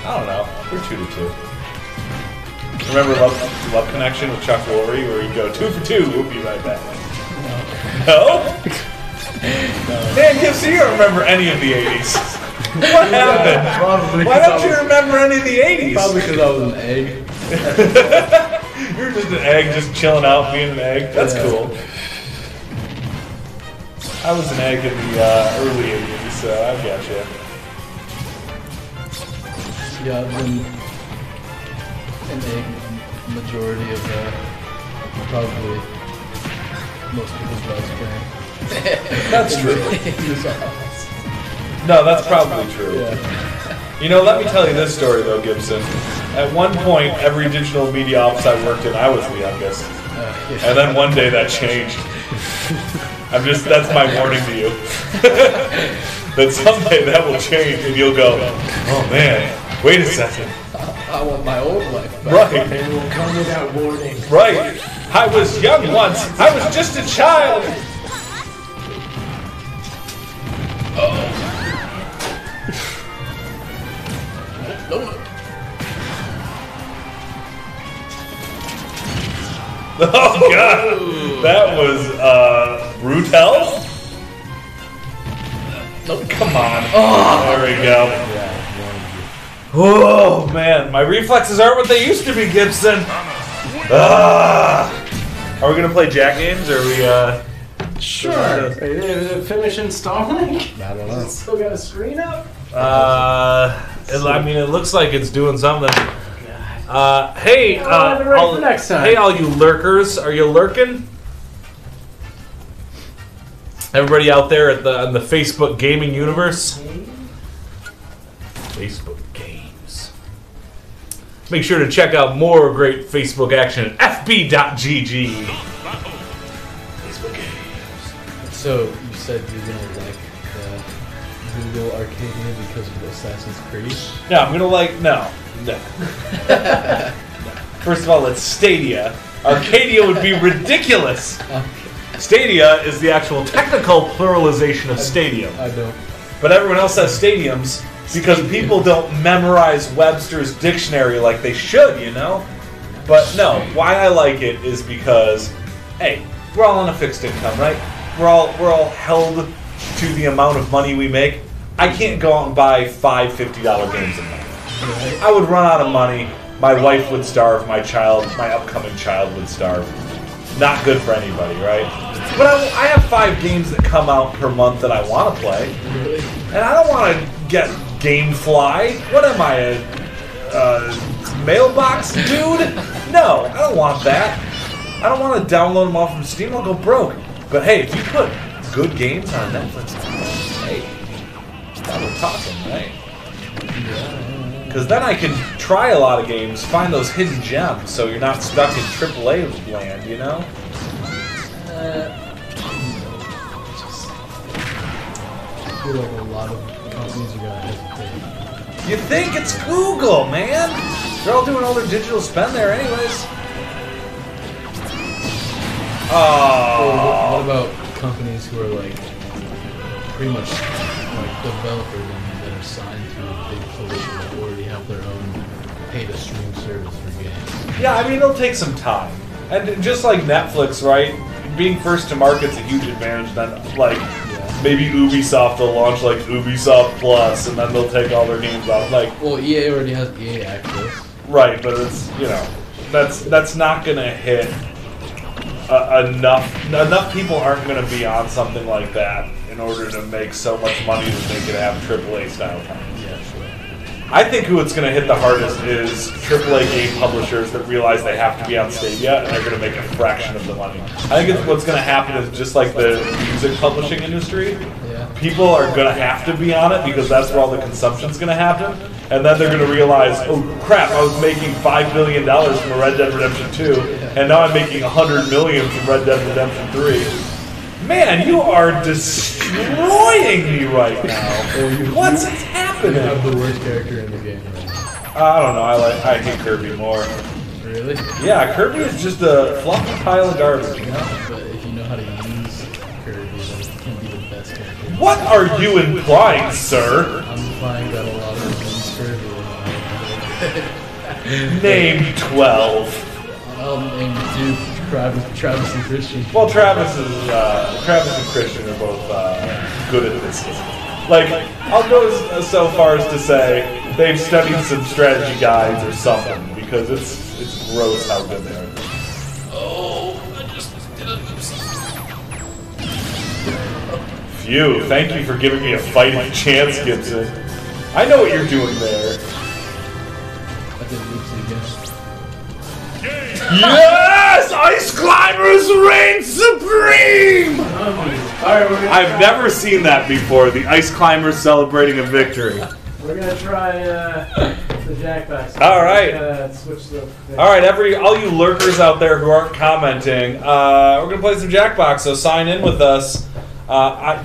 I don't know. We're 2-2. Remember Love Connection with Chuck Lorre, where you go 2 for 2, we'll be right back. No? Man, Gibbs, you don't remember any of the 80s. What happened? Probably. Why don't you remember any of the 80s? Probably because I was an egg. You're just an egg, just chilling out, being an egg. That's cool. I was an egg in the early 80s, so I got you. Yeah, I've been an egg majority of probably most people's lifespan. That's true. No, that's probably true. Yeah. You know, let me tell you this story, though, Gibson. At one point, every digital media office I worked in, I was the youngest. Yeah. And then one day that changed. That's my warning to you. That someday that will change and you'll go, oh man, wait a second. I want my old life back. Right. It will come without warning. Right. I was young once. I was just a child. Oh god, that was Brutel. Nope. Come on. Oh, there we go. Oh man, my reflexes aren't what they used to be, Gibson. Are we gonna play Jack games, or are we? Sure. Did it finish installing? I don't know. Still got a screen up? I mean, it looks like it's doing something. Hey, for next time. Hey, all you lurkers, are you lurking? Everybody out there in the Facebook gaming universe? Facebook games. Make sure to check out more great Facebook action at fb.gg. Facebook games. So, you said you're gonna like Google Arcadia because of Assassin's Creed? No, I'm gonna like, no. First of all, it's Stadia. Arcadia would be ridiculous. Stadia is the actual technical pluralization of stadium. I don't. But everyone else has stadiums because people don't memorize Webster's dictionary like they should, you know? But no, why I like it is because, hey, we're all on a fixed income, right? We're all held to the amount of money we make. I can't go out and buy 5 $50 games a month. I would run out of money. My wife would starve. My upcoming child would starve. not good for anybody, right? But I have 5 games that come out per month that I want to play, and I don't want to get GameFly. What am I, a mailbox dude? No, I don't want that. I don't want to download them all from Steam. I'll go broke. But hey, if you put good games on Netflix, hey, now we're talking, right? Because then I can try a lot of games, find those hidden gems, so you're not stuck in AAA land, you know? I feel like a lot of companies are gonna hesitate. You think it's Google, man? They're all doing all their digital spend there anyways. What about companies who are like pretty much like developers that are signed to a big publisher that already have their own pay-to-stream service for games? Yeah, I mean, it'll take some time. And just like Netflix, right? Being first to market's a huge advantage. Then, like, maybe Ubisoft will launch like Ubisoft Plus, and then they'll take all their games out. Like, well, EA already has EA Access. Right, but it's, you know, that's not gonna hit enough. Enough people aren't gonna be on something like that in order to make so much money that they could have AAA style titles. Yeah, sure. I think who it's going to hit the hardest is AAA game publishers that realize they have to be on Stadia and they're going to make a fraction of the money. I think what's going to happen is just like the music publishing industry, people are going to have to be on it because that's where all the consumption's going to happen. And then they're going to realize, oh crap, I was making $5 billion from Red Dead Redemption 2, and now I'm making $100 million from Red Dead Redemption 3. Man, you are destroying me right now. What's happening? You have the worst character in the game right now. I don't know. I hate Kirby more. Really? Yeah, Kirby is just a fluffy pile of garbage. You know? But if you know how to use Kirby, then it can be the best character. What are you implying, sir? I'm implying that a lot of them use Kirby. Name 12. I'll name 2. Travis and Christian. Well, Travis and Christian are both good at this game. Like, I'll go so far as to say they've studied some strategy guides or something because it's gross how good they are. Oh, I just did it. Phew! Thank you for giving me a fighting chance, Gibson. I know what you're doing there. I did Lucy again. Yes! Ice Climbers reign supreme! I've never seen that before, the Ice Climbers celebrating a victory. We're gonna try the jackbox. Alright. Switch the Alright, all you lurkers out there who aren't commenting, we're gonna play some Jackbox, so sign in with us.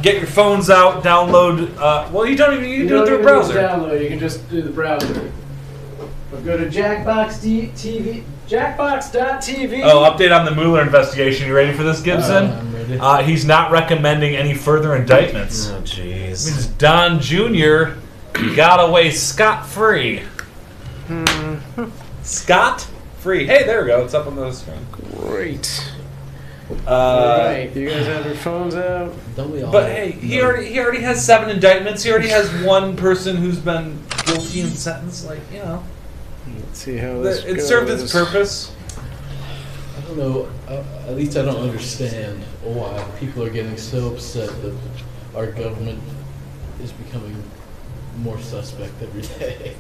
Get your phones out, download, well you don't even, you can do it through a browser. Download, you can just do the browser. But go to Jackbox.tv. Jackbox.tv. Oh, update on the Mueller investigation. You ready for this, Gibson? I'm ready. He's not recommending any further indictments. Oh, jeez. Means Don Jr. got away scot-free. Scot-free. Hey, there we go. It's up on the screen. Great. Alright, you guys have your phones out? Don't we all? But hey, he already has 7 indictments. He already has 1 person who's been guilty and sentenced. Like, you know. Let's see how this It goes. served its purpose. I don't know. At least I don't understand why people are getting so upset that our government is becoming more suspect every day.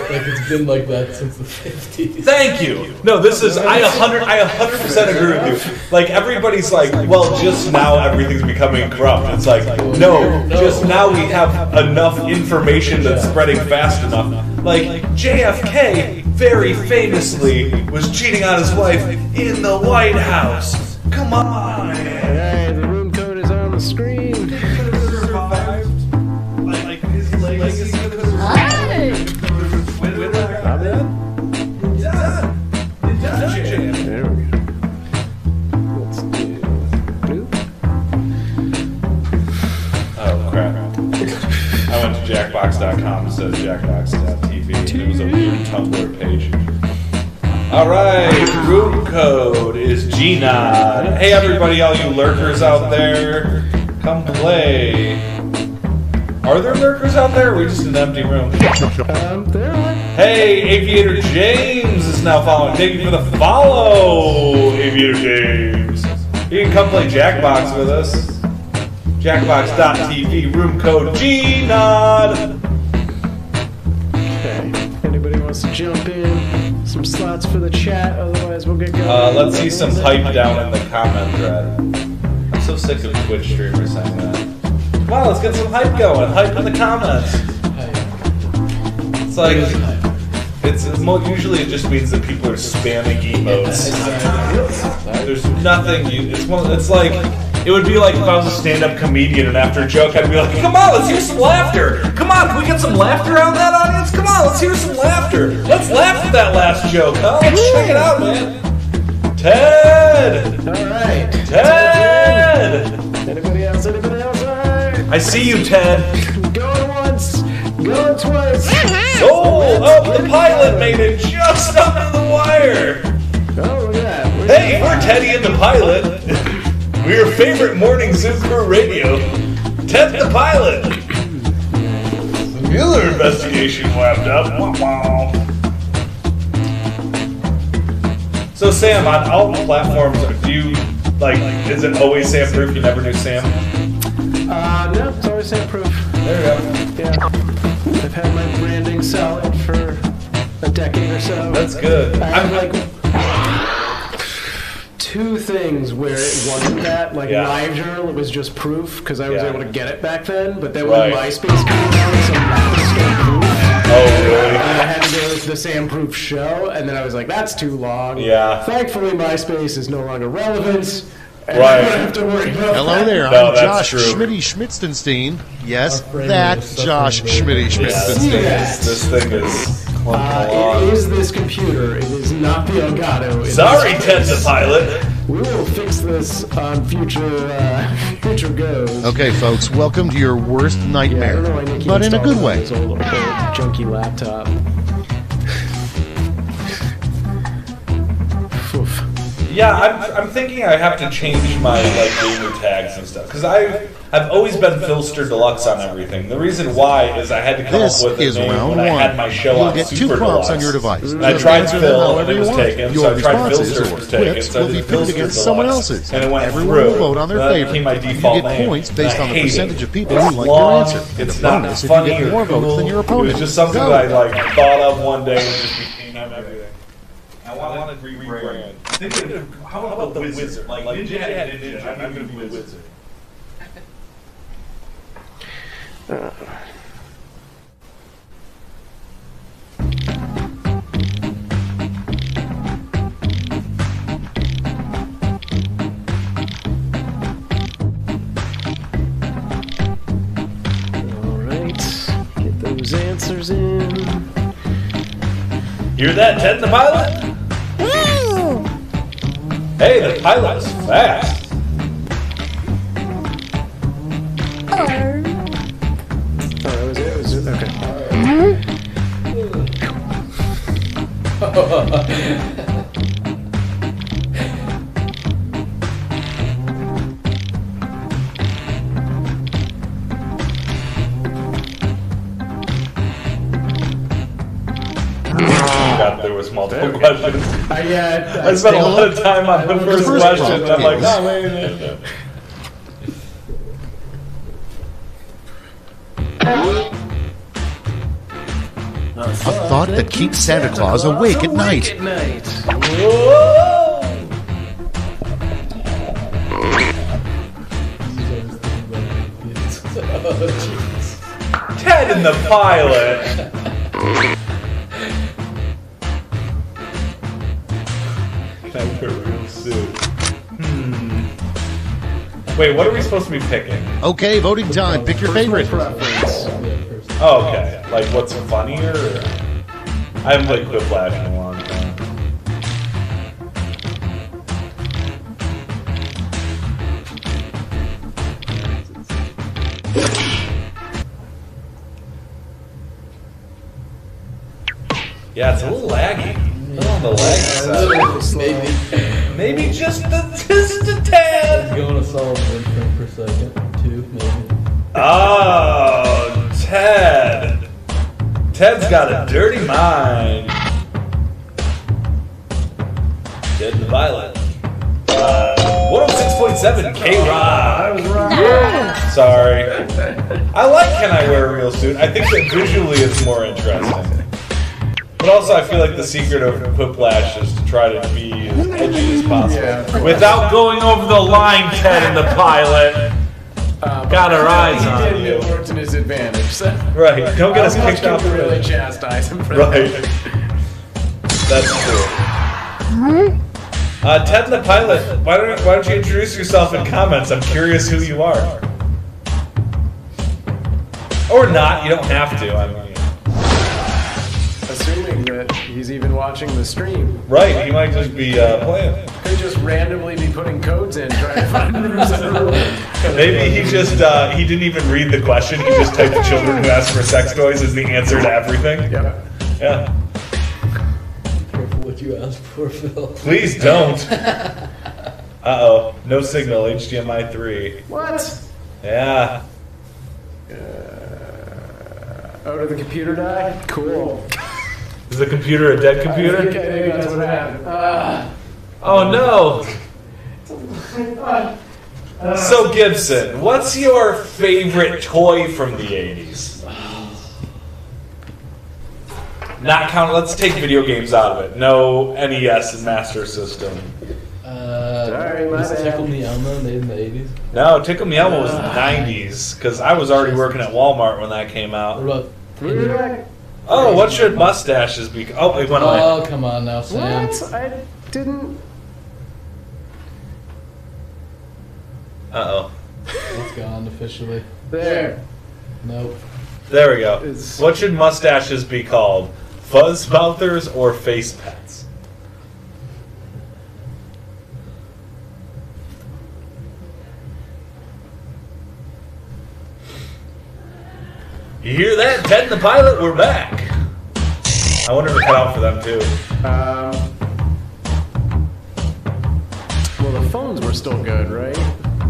Like it's been like that since the 50s. Thank you. No, this is I 100% agree with you. Like everybody's like, well, just now everything's becoming corrupt. It's like, no, just now we have enough information that's spreading fast enough. Like JFK very famously was cheating on his wife in the White House. Come on, man. Alright, the room code is on the screen. He could have survived. Like his legacy could have survived. There we go. Let's do boop. Oh crap. I went to jackbox.com instead of jackbox.tv. It was a weird Tumblr page. Alright, room code is GNOD. Hey everybody, all you lurkers out there, come play. Are there lurkers out there, or are we just an empty room? There. Hey, Aviator James is now following. Thank you for the follow, Aviator James. You can come play Jackbox with us. Jackbox.tv, room code GNOD. Okay. Anybody wants to jump in? Some slots for the chat, otherwise we'll get going. Let's see some hype down in the comment thread. I'm so sick of Twitch streamers saying that. Come on, let's get some hype going. Hype in the comments. It's like, usually it just means that people are spamming emotes. There's nothing, it's like, it would be like if I was a stand-up comedian and after a joke I'd be like, come on, let's hear some laughter. Come on, can we get some laughter out of that audience? Come on, let's hear some laughter. Let's laugh at that last joke, huh? Let's check it out, man. Ted! Alright. Ted! Anybody else? Anybody else? Alright. I see you, Ted. Going once, going twice. Oh, the pilot made it just under the wire. Oh, look at that. Hey, we're Teddy and the pilot. We're your favorite morning Zoo Crew radio. Ted the pilot. The Mueller investigation wrapped up. Wow. So Sam, on all the platforms, do you is it always Sam Proof? You never do Sam? No, it's always Sam Proof. There you go. Yeah. I've had my branding solid for a decade or so. That's good. I have like two things where it wasn't that. Like LiveJournal, it was just Proof because I was able to get it back then. But then when MySpace came around, some was still Proof. Oh, really? And I had to go to the Sam Proof show, and then I was like, that's too long. Yeah. Thankfully, MySpace is no longer relevant. And Right. I don't have to worry about Hello that. there, No, I'm that's Josh true. Schmitty-Schmitzenstein. Yes, Our friend that is suffering Josh with- Schmitty-Schmitzenstein. Yes. This thing is clunking along. It is this computer. It is not the Elgato. It is Sorry, this Ted the place. pilot. We will fix this on future goes. Okay, folks, welcome to your worst Yeah, I nightmare, don't know why Nikki but in a installed good it on way. His old junky laptop. Oof. Yeah, I'm thinking I have to change my gamer tags and stuff because I've always been Philster Deluxe on everything. The reason why is I had to come This up with a is name round when I one. had my show You'll on get 2 Super prompts on Deluxe. your device. And I Just tried answer them Phil however and it you was want. taken, Your so I tried responses Philster or was taken, quips so I will be did pitted Philster against someone Deluxe. else's. And it went Everyone through. will vote on their That favorite. became my You default get name. points based And I on the hate percentage it. of people It's who like your long, answer. And It's a not bonus if you funny get or more votes than your cool. opponent. It was just something Go. that I thought of one day and just became everything. I want to rebrand. How about the wizard? Like Ninja had Ninja. I'm going to be the wizard. Alright. Get those answers in. Hear that, Ted the pilot? Hey, the pilot is fast. Oh, that was it? Was it? Okay. God, there was multiple questions. Yeah, I spent a lot of time on the first first question. prompt I'm like, is- oh, wait a minute. A thought that keeps Santa Claus awake at night. Whoa! Ted and the pilot. Can I wear a real suit? Wait, what are we supposed to be picking? Okay, voting time. Pick your favorite. Oh, okay. Like, what's funnier? Or... I haven't played Quiplash in a long time. Yeah, it's a little laggy. A little on the laggy side. Maybe just a tad. Going to solve 1 frame per second, 2 maybe. Oh, Ted. Ted's got a dirty mind. Ted the Violet. 106.7 K-Rock. Sorry. I like Can I Wear a Real Suit? I think that visually it's more interesting. But also I feel like the secret of Quiplash is to try to be as edgy as possible. Without going over the line, Ted in the pilot. Got our eyes on you. It worked in his advantage. So. Right. Don't get us kicked out. Really chastise him for right. That's true. Ted the pilot, why don't you introduce yourself in comments? I'm curious who you are. Or not. You don't have to. I mean, assuming that he's even watching the stream. right. He might just be playing. Could just randomly be putting codes in, trying to find rooms and rules. Maybe he just he didn't even read the question. He just typed "children who ask for sex toys" as the answer to everything. Yep. Yeah. Careful what you ask for, Phil. Please don't. Uh-oh. No signal. HDMI 3. What? Yeah. Oh, did the computer die? Cool. Is the computer a dead I computer? think that's what happened. Oh no. So Gibson, what's your favorite toy from the 80s? Not count. Let's take video games out of it. No NES and Master System. Sorry, my was bad. Tickle Me Elmo made in the 80s? No, Tickle Me Elmo was in the 90s because I was already working at Walmart when that came What out. about... Oh, what should mustaches be? Oh, it went away. Oh, come on now, Sam. What? I didn't. Uh-oh. It's gone officially. There. Nope. There we go. Is- What should mustaches be called? Fuzz mouthers or face pets? You hear that? Ted and the pilot, we're back. I wonder if it cut out for them too. Well, the phones were still good, right?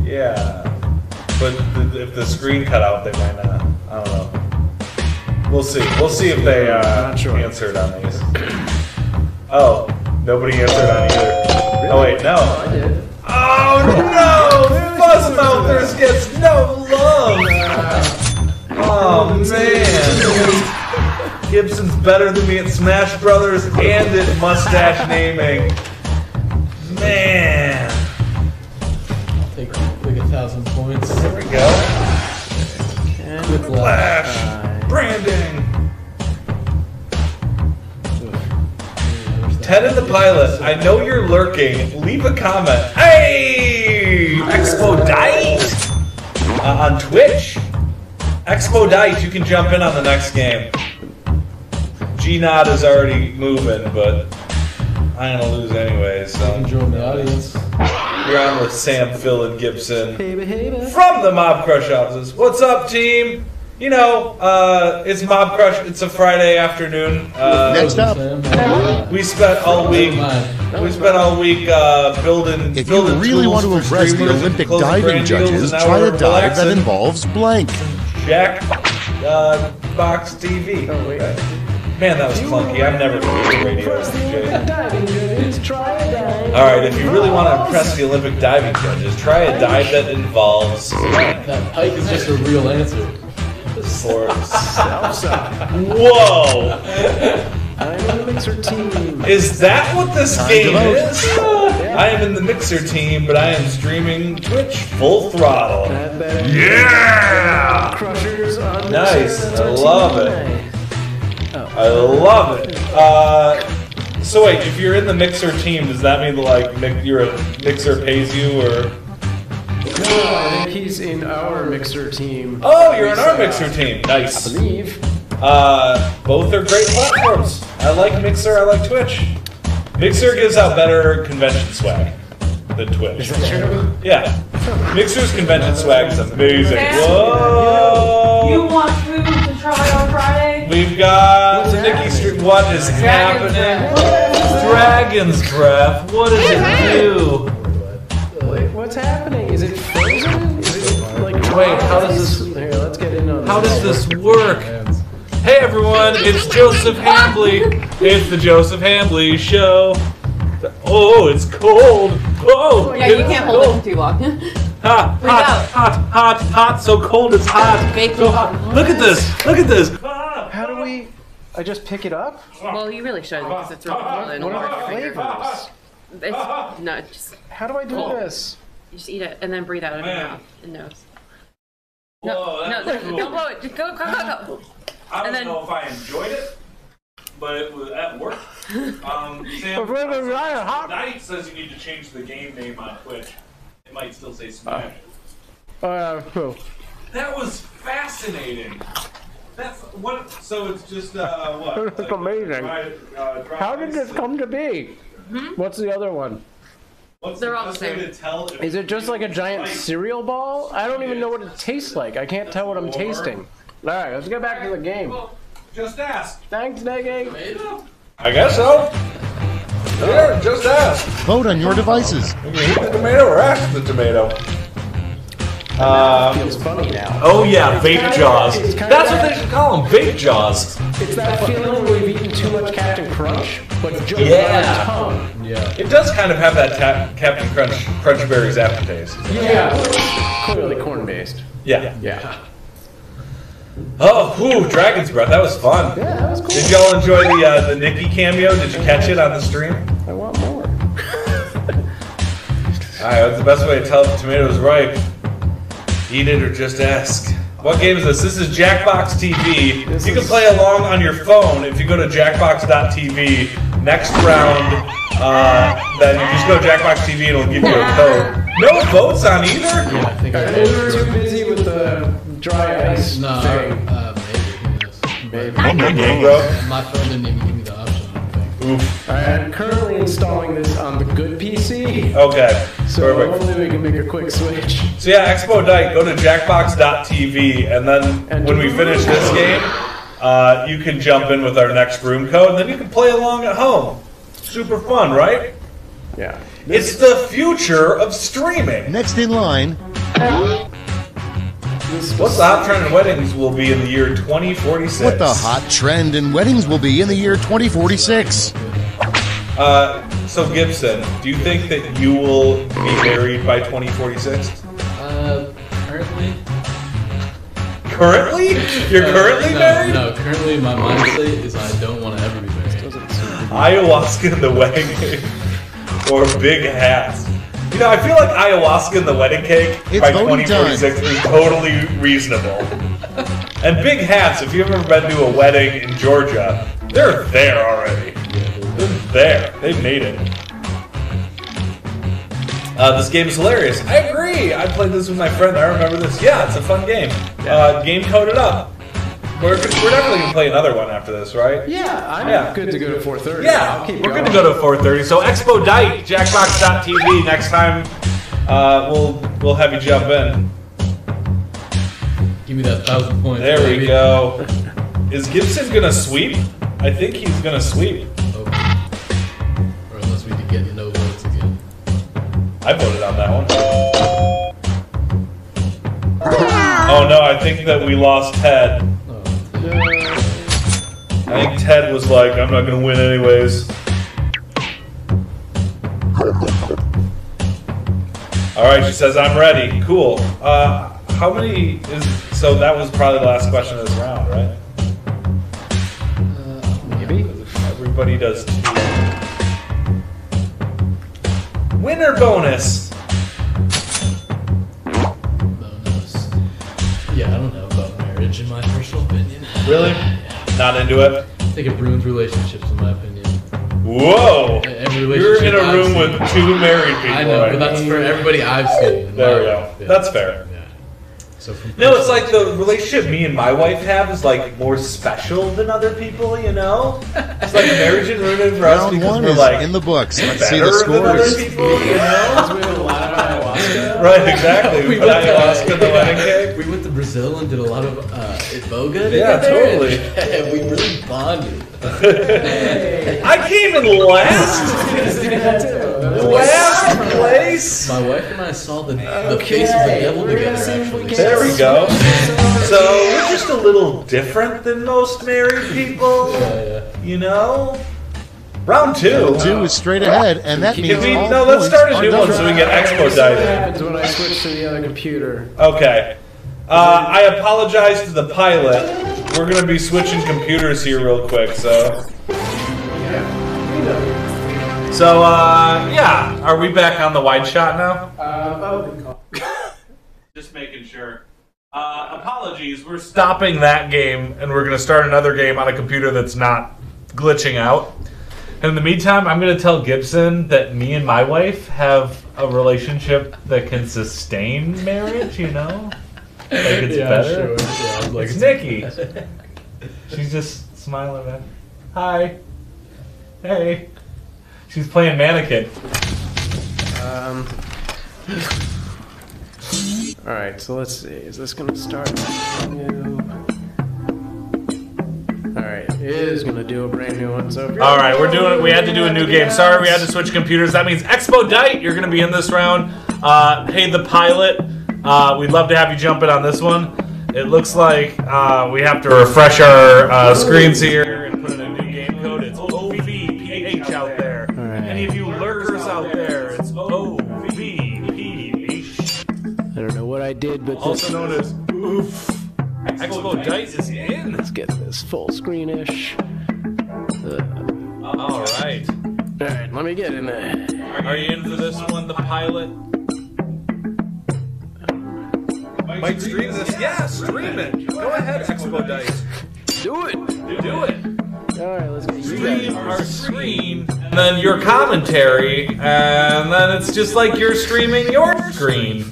Yeah. But if the screen cut out, they might not. I don't know. We'll see. We'll see if they Not sure. answered on these. Oh, nobody answered on either. Oh wait, no. I did. Oh no! Fuzz Mouthers gets no love! Oh man! Gibson's better than me at Smash Brothers and at mustache naming. Man! Take like 1,000 points. There we go. Quick Flash! Branding! Ted and the pilot, I know you're lurking. Leave a comment. Hey! Expodite! On Twitch. Expodite, you can jump in on the next game. G-Nod is already moving, but I'm gonna lose anyway, so. Join the audience. You're on with Sam, Phil, and Gibson Hey, from the Mobcrush offices. What's up, team? You know, it's Mobcrush. It's a Friday afternoon. Next up. We spent all week. We spent all week building. If you really want to impress the Olympic diving judges, try a dive that involves blank. Jack Box TV. Oh, wait. Man, that was clunky. I'm never going to be a radio DJ. Diving judges, try a dive. All right, if you really want to impress the Olympic diving judges, try a dive that involves blank. That pike is just a real answer. Or Salsa. whoa! I'm in the mixer team. Is that what this Time game to vote. is? I am in the mixer team, but I am streaming Twitch full throttle. Yeah! Crushers on Nice. Mixer. I love it. I love it. So wait, if you're in the mixer team, does that mean like your mixer pays you, or? No, I think he's in our mixer team. Oh, you're in our mixer team. I Nice. believe. Both are great platforms. I like Mixer. I like Twitch. Mixer gives out better convention swag than Twitch. Is that true? Yeah. Mixer's convention swag is amazing. Sam? Whoa! You want food to try on Friday? We've got What's Nikki happening? Street. What is happening? Dragon's Breath. What does it do? Wait, what's happening? Is it frozen? Is it like Wait, how does this? Here, let's get in on How does this work? Hey everyone, it's Joseph Hambley. It's the Joseph Hambley Show. Oh, it's cold. Oh, Yeah, you can't hold it for too long. Hot, hot, hot, hot, hot. So cold, it's hot. Bake So hot. Look at this. Look at this. How do we? I just pick it up? Well, you really shouldn't because it's really cold and What it'll are hurt the your finger. flavors? It's no, just How do I do this? you just eat it and then breathe out of your Man. mouth and nose. Whoa, that was cool. Don't blow it. Just go. I And don't then- know if I enjoyed it, but it was at work. Sam Knight says you need to change the game name on Twitch. It might still say Smash. Cool. That was fascinating. That's what. So it's just what? That's amazing. How did this come to be? What's the other one? What's They're the all the best way same. to tell if Is it just like a giant cereal ball? I don't even know what it tastes like. I can't tell what I'm tasting. Alright, let's get back to the game. Well, just ask. Thanks, Negi. I guess so. Yeah, just ask. Vote on your devices. You eat the tomato or ask the tomato. Feels funny now. Oh yeah, vape jaws. It's kinda That's what they should call them, vape jaws. It's that feeling where you've eaten too much Captain Crunch, but just Yeah. on your tongue. Yeah. It does kind of have that Captain Crunch Berries aftertaste. Yeah. Clearly corn-based. Yeah. Yeah. Oh, whew, Dragon's Breath. That was fun. Yeah, that was cool. Did y'all enjoy the Nikki cameo? Did you catch it on the stream? I want more. Alright, what's the best way to tell if the tomato is ripe? Eat it or just ask. What game is this? This is Jackbox TV. You can play along on your phone if you go to jackbox.tv. Next round, then you just go to Jackbox TV and it'll give you a code. No votes on either? Yeah, I think I We were too busy with the dry ice No, thing. maybe. Game, bro. My phone didn't even give me the option, I don't think. Oof. I'm currently installing this on the good PC, Okay. so Perfect. hopefully we can make a quick switch. So yeah, Expo Dike, go to jackbox.tv, and then when we finish this game, you can jump in with our next room code, and then you can play along at home. Super fun, right? Yeah. It's the future of streaming. Next in line, What's the hot trend in weddings will be in the year 2046? what the hot trend in weddings will be in the year 2046. So Gibson, do you think that you will be married by 2046? Currently? Currently? You're currently married? No, currently my mind state is I don't want to ever be married. Ayahuasca in the wedding cake or big hats. You know, I feel like ayahuasca in the wedding cake It's by voting 2046 is totally reasonable. And big hats, if you've ever been to a wedding in Georgia, they're there already. They're there. They've made it. This game is hilarious. I agree. I played this with my friend. I remember this. Yeah, it's a fun game. Game coded up. We're definitely going to play another one after this, right? Yeah, I'm Yeah. good to go to 4:30. Yeah, I'll keep we're going. going to go to 4:30. So Expo Dike, Jackbox.tv. Next time, we'll have you jump in. Give me that 1,000 points. There we baby. go. Is Gibson going to sweep? I think he's going to sweep. Oh. Or unless we could get no votes again. I voted on that one. Oh no, I think that we lost Ted. I think Ted was like, I'm not going to win anyways. Alright, she says, I'm ready. Cool. How many is... So that was probably the last question of this round, right? Maybe. Everybody does 2. Winner bonus! Bonus. Yeah, I don't know about marriage in my personal opinion. Really? Not into it? I think it ruins relationships in my opinion. Whoa! Every You're relationship in a I've room seen- with 2 married people I know, right but now. that's for everybody I've seen. There we go. That's fair. Yeah. So from No, it's like the relationship me and my wife have is like more special than other people, you know? It's like marriage and ruined for us Round because one we're is like in the books. Let's see the better than other scores. people, you know? We have a lot of ayahuasca. Right, exactly. We put ayahuasca in the wedding cake. We went to Brazil and did a lot of iboga. Yeah, together, totally. and we really bonded. I came in last! Last place! My wife and I saw the face of the devil together. Actually, There we go. So we're just a little different than most married people, Yeah. you know? Round 2. Round 2 is straight ahead, and that means all No, let's start a points new are one doubled. so we get What expedited. happens when I switch to the other computer? Okay. I apologize to the pilot. We're going to be switching computers here real quick, so... So, yeah. Are we back on the wide shot now? Just making sure. Apologies, we're stopping that game, and we're going to start another game on a computer that's not glitching out. And in the meantime, I'm going to tell Gibson that me and my wife have a relationship that can sustain marriage, you know? Like it's better. Sure. Yeah, like It's Nikki. She's just smiling at me. Hi. Hey. She's playing mannequin. All right, so let's see. Is this going to start new? All right, it is going to do a brand new one. So All right, we're doing it. We had to do a new game. Sorry, we had to switch computers. That means Expodite. You're going to be in this round. Hey, the pilot. We'd love to have you jump in on this one. It looks like we have to refresh our screens here and put in a new game code. It's OVPH out there. right. Any of you lurkers out there, it's OVPH. I don't know what I did, but Also known as Oof. Expodite is in. let's get this full screenish. All right. All right, let me get in there. Are you in for this one, the pilot? Might stream this? Yeah, stream it. Go ahead, Expodite. Do it. Do it. All right, let's get Stream our screen, and then your commentary, and then it's just like you're streaming your screen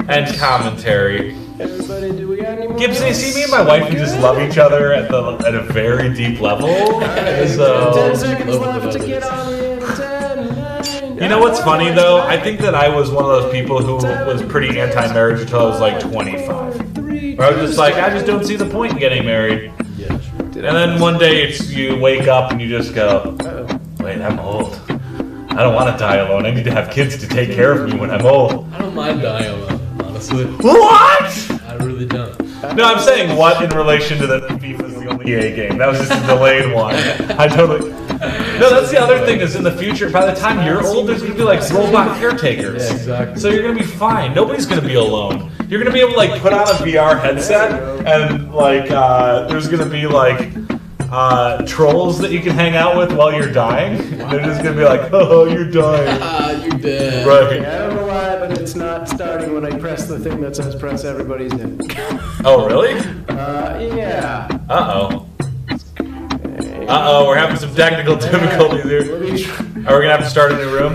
and commentary. Everybody, do we got any more? Gibson, you see me and my wife, we just love each other at a very deep level. 10 So, seconds left to get on the end. 10, 9, you know what's funny though? I think that I was one of those people who was pretty anti-marriage until I was like 25. Where I was just like, I just don't see the point in getting married. Yeah, sure. And then one day you wake up and you just go, wait, I'm old. I don't want to die alone. I need to have kids to take care of me when I'm old. I don't mind dying alone, honestly. What? I really don't. No, I'm saying what in relation to that FIFA's the only EA game. That was just a delayed one. I totally... No, that's the other thing is in the future, by the time you're old, there's going to be like robot caretakers. Yeah, exactly. So you're going to be fine. Nobody's going to be alone. You're going to be able to like put on a VR headset and like there's going to be like trolls that you can hang out with while you're dying. They're just going to be like, oh, you're dying. You're dead. Right. I don't know why, but it's not starting when I press the thing that says press everybody's in. Oh, really? Yeah. Uh-oh. Uh-oh, we're having some technical difficulties here. Let me try. Are we going to have to start a new room?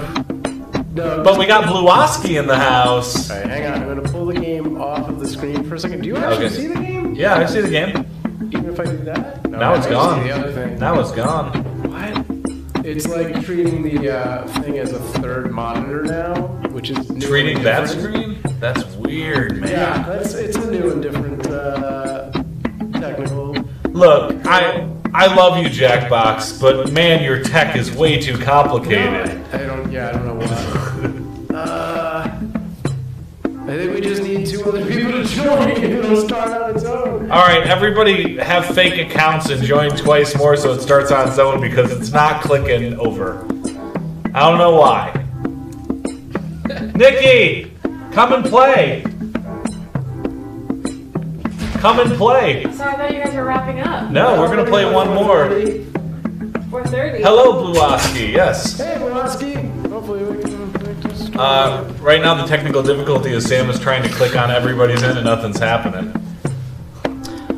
No. But we got Bluoski in the house. All right, hang on. I'm going to pull the game off of the screen for a second. Do you actually Okay. see the game? Yeah, I see the game. Even if I do that? No, Now it's I see gone. The other thing. Now it's gone. What? It's like treating the thing as a third monitor now, which is new Treating and that different. screen? That's weird, man. Yeah, it's a new and different technical. Look, I love you, Jackbox, but man, your tech is way too complicated. I don't know why. I think we just need 2 other people to join and it'll start on its own. Alright, everybody have fake accounts and join twice more so it starts on its own because it's not clicking over. I don't know why. Nikki! Come and play! Come and play! So I thought you guys were wrapping up. No, we're gonna play one more. 4:30. Hello, Bluoski, yes. Hey, Woloski. Hopefully we can make this. Right now the technical difficulty is Sam is trying to click on everybody's in and nothing's happening.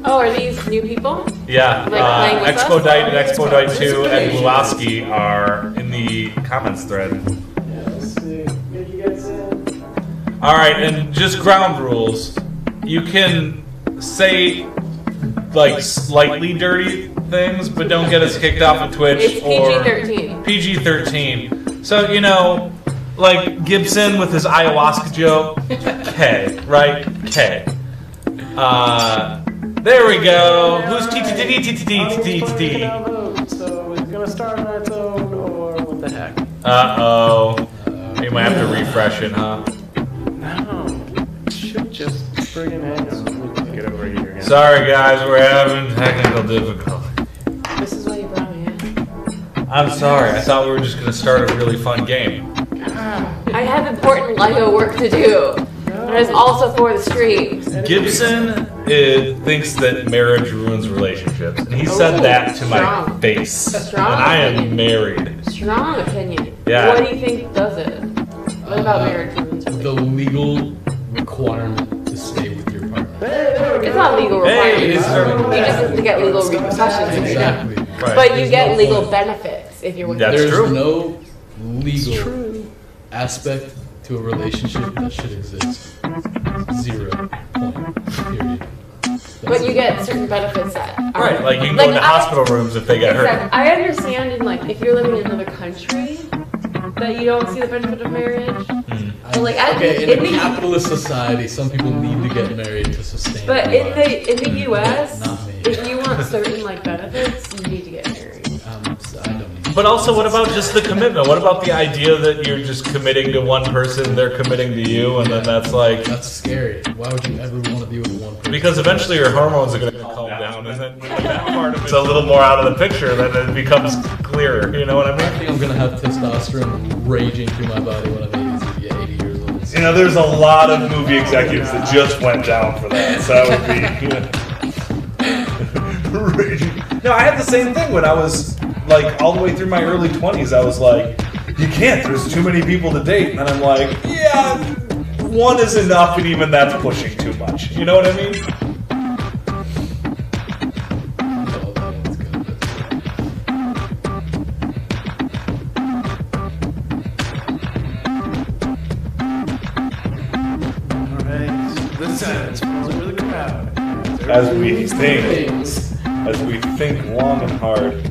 Oh, are these new people? Yeah, Like playing with us? Expodite and Expodite 2 and Bluoski are in the comments thread. Yeah, let's see. Get you guys in. Alright, and just ground rules. You can say like slightly dirty things, but don't get us kicked off of Twitch It's or PG-13. PG-13. So, you know, like Gibson with his ayahuasca joke, K, right? K. There we go. Who's So it's gonna start on its own, or what the heck? Uh-oh. You might have to refresh it, huh? No, it should just friggin' hang on. Let me get over here again. Sorry guys, we're having technical difficulty. This is why you brought me in. I'm sorry. I thought we were just going to start a really fun game. I have important Lego work to do. And it's also for the streams. Gibson thinks that marriage ruins relationships. And he said that to my face. Strong and I am opinion. married. Strong opinion. Yeah. What do you think does it? What about marriage ruins relationships? The legal requirement to stay with your partner. It's not legal requirements. Hey, it's You just have to get legal repercussions. Exactly. Right. But you get legal benefits if you're with That's There's true. no legal aspect to a relationship that should exist. 0 point. Period. But you get certain benefits that are Right, like you can go into hospital rooms if they get hurt. Exactly. I understand in like if you're living in another country that you don't see the benefit of marriage. But like Okay, in a capitalist society, some people need to get married to sustain. But their life. in the U.S., Not me. if you want certain like benefits, you need to get married. I don't need. But also, what about just the commitment? What about the idea that you're just committing to one person, they're committing to you, and then that's like... That's scary. Why would you ever want to be with one person? Because eventually your hormones are going to calm down, and then when that part of it's a little more out of the picture, then it becomes clearer. You know what I I mean? think I'm gonna have testosterone raging through my body when I'm 80 years old. You know, there's a lot of movie executives that just went down for that. So that would be... raging. No, I had the same thing when I was, like, all the way through my early 20s. I was like, you can't, there's too many people to date. And I'm like, yeah, one is enough, and even that's pushing too much. You know what I mean? As we think long and hard.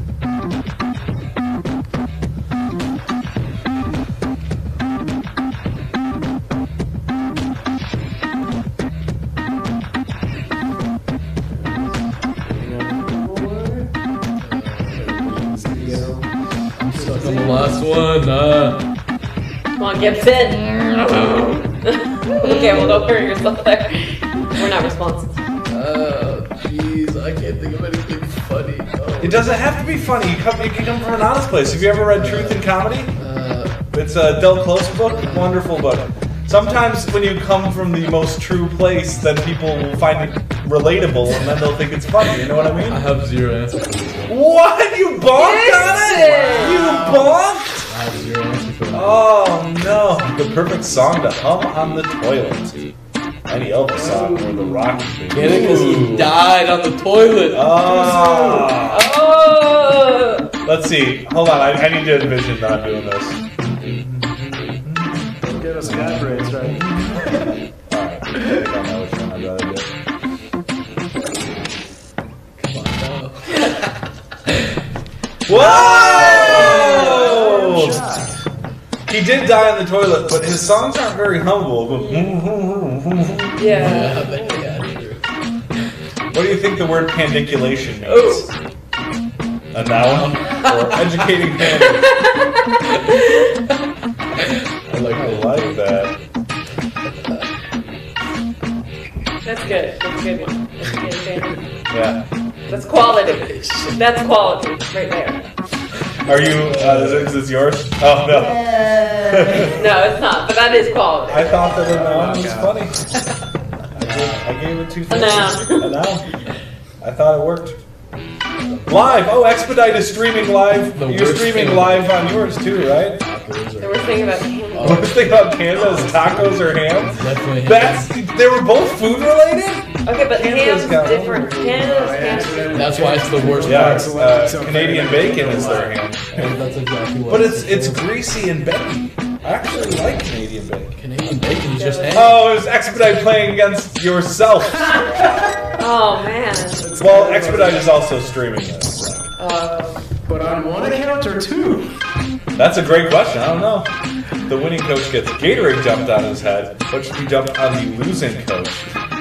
I'm stuck on the last one. Come on, Gibson. Okay, well, don't hurt yourself there. We're not responsible. Jeez, I can't think of anything funny. Oh. It doesn't have to be funny. It can come from an honest place. Have you ever read Truth in Comedy? It's a Del Close book. Wonderful book. Sometimes when you come from the most true place, then people will find it relatable, and then they'll think it's funny. You know what I mean? I have 0 answers for this one. What? You bonked on it? You bonked? I have 0 answers for that. Oh no! The perfect song to hum on the toilet. Any Elvis song or the rock. Get it? Because he died on the toilet. Oh. Oh! Let's see. Hold on. I need to envision not doing this. Don't get us guy braids, right? Alright. I think I know which one I'd rather do. Come on, no. Whoa! He did die on the toilet, but his songs aren't very humble. Yeah. What do you think the word pandiculation means? A noun? Or educating pandas? I like that. That's good. That's a good one. That's a good one. Yeah. That's quality. That's quality right there. Are you, is this yours? Oh, no. No, it's not, but that is quality. I thought that a noun was funny. I gave it 2 things. A noun. A noun. I thought it worked. Live! Oh, Expedite is streaming live. You're streaming live on yours too, right? They were thinking about Canada. Worst thing about Canada is tacos or ham. Definitely. They were both food related? Okay, but Canada's ham's got one. different. Canada's ham. That's why it's the worst Yeah, part. it's, Canadian bacon is their ham. That's exactly what. But it's greasy and baggy. I actually like Canadian bacon. Canadian bacon is just ham. Oh, it was Expedite playing against yourself. Oh man. Well, Expedite is also streaming this. So. But on one account or two? That's a great question. I don't know. The winning coach gets Gatorade dumped on his head. What should be dumped on the losing coach?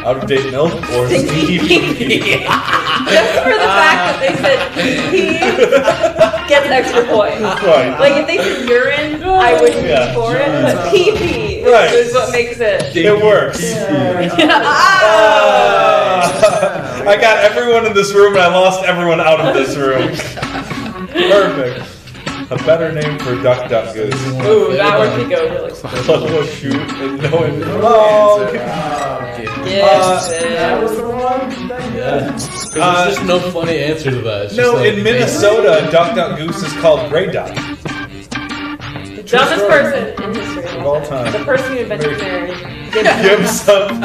Out-of-date milk or Steve? Just for the fact that they said he gets extra points. Right. Like if they said urine, I wouldn't be for it, but pee-pee Right. is what makes it. It works. I got everyone in this room and I lost everyone out of this room. Perfect. A better name for Duck Duck Goose. Ooh, that would be good. Really Oh shoot! No one. Oh. That was the one. Yeah. Because there's just no funny answer to that. It's No, just like, in Minnesota, Duck Duck Goose is called Grey Duck. The dumbest person in history Of all time. The person who invented marriage. Gibson.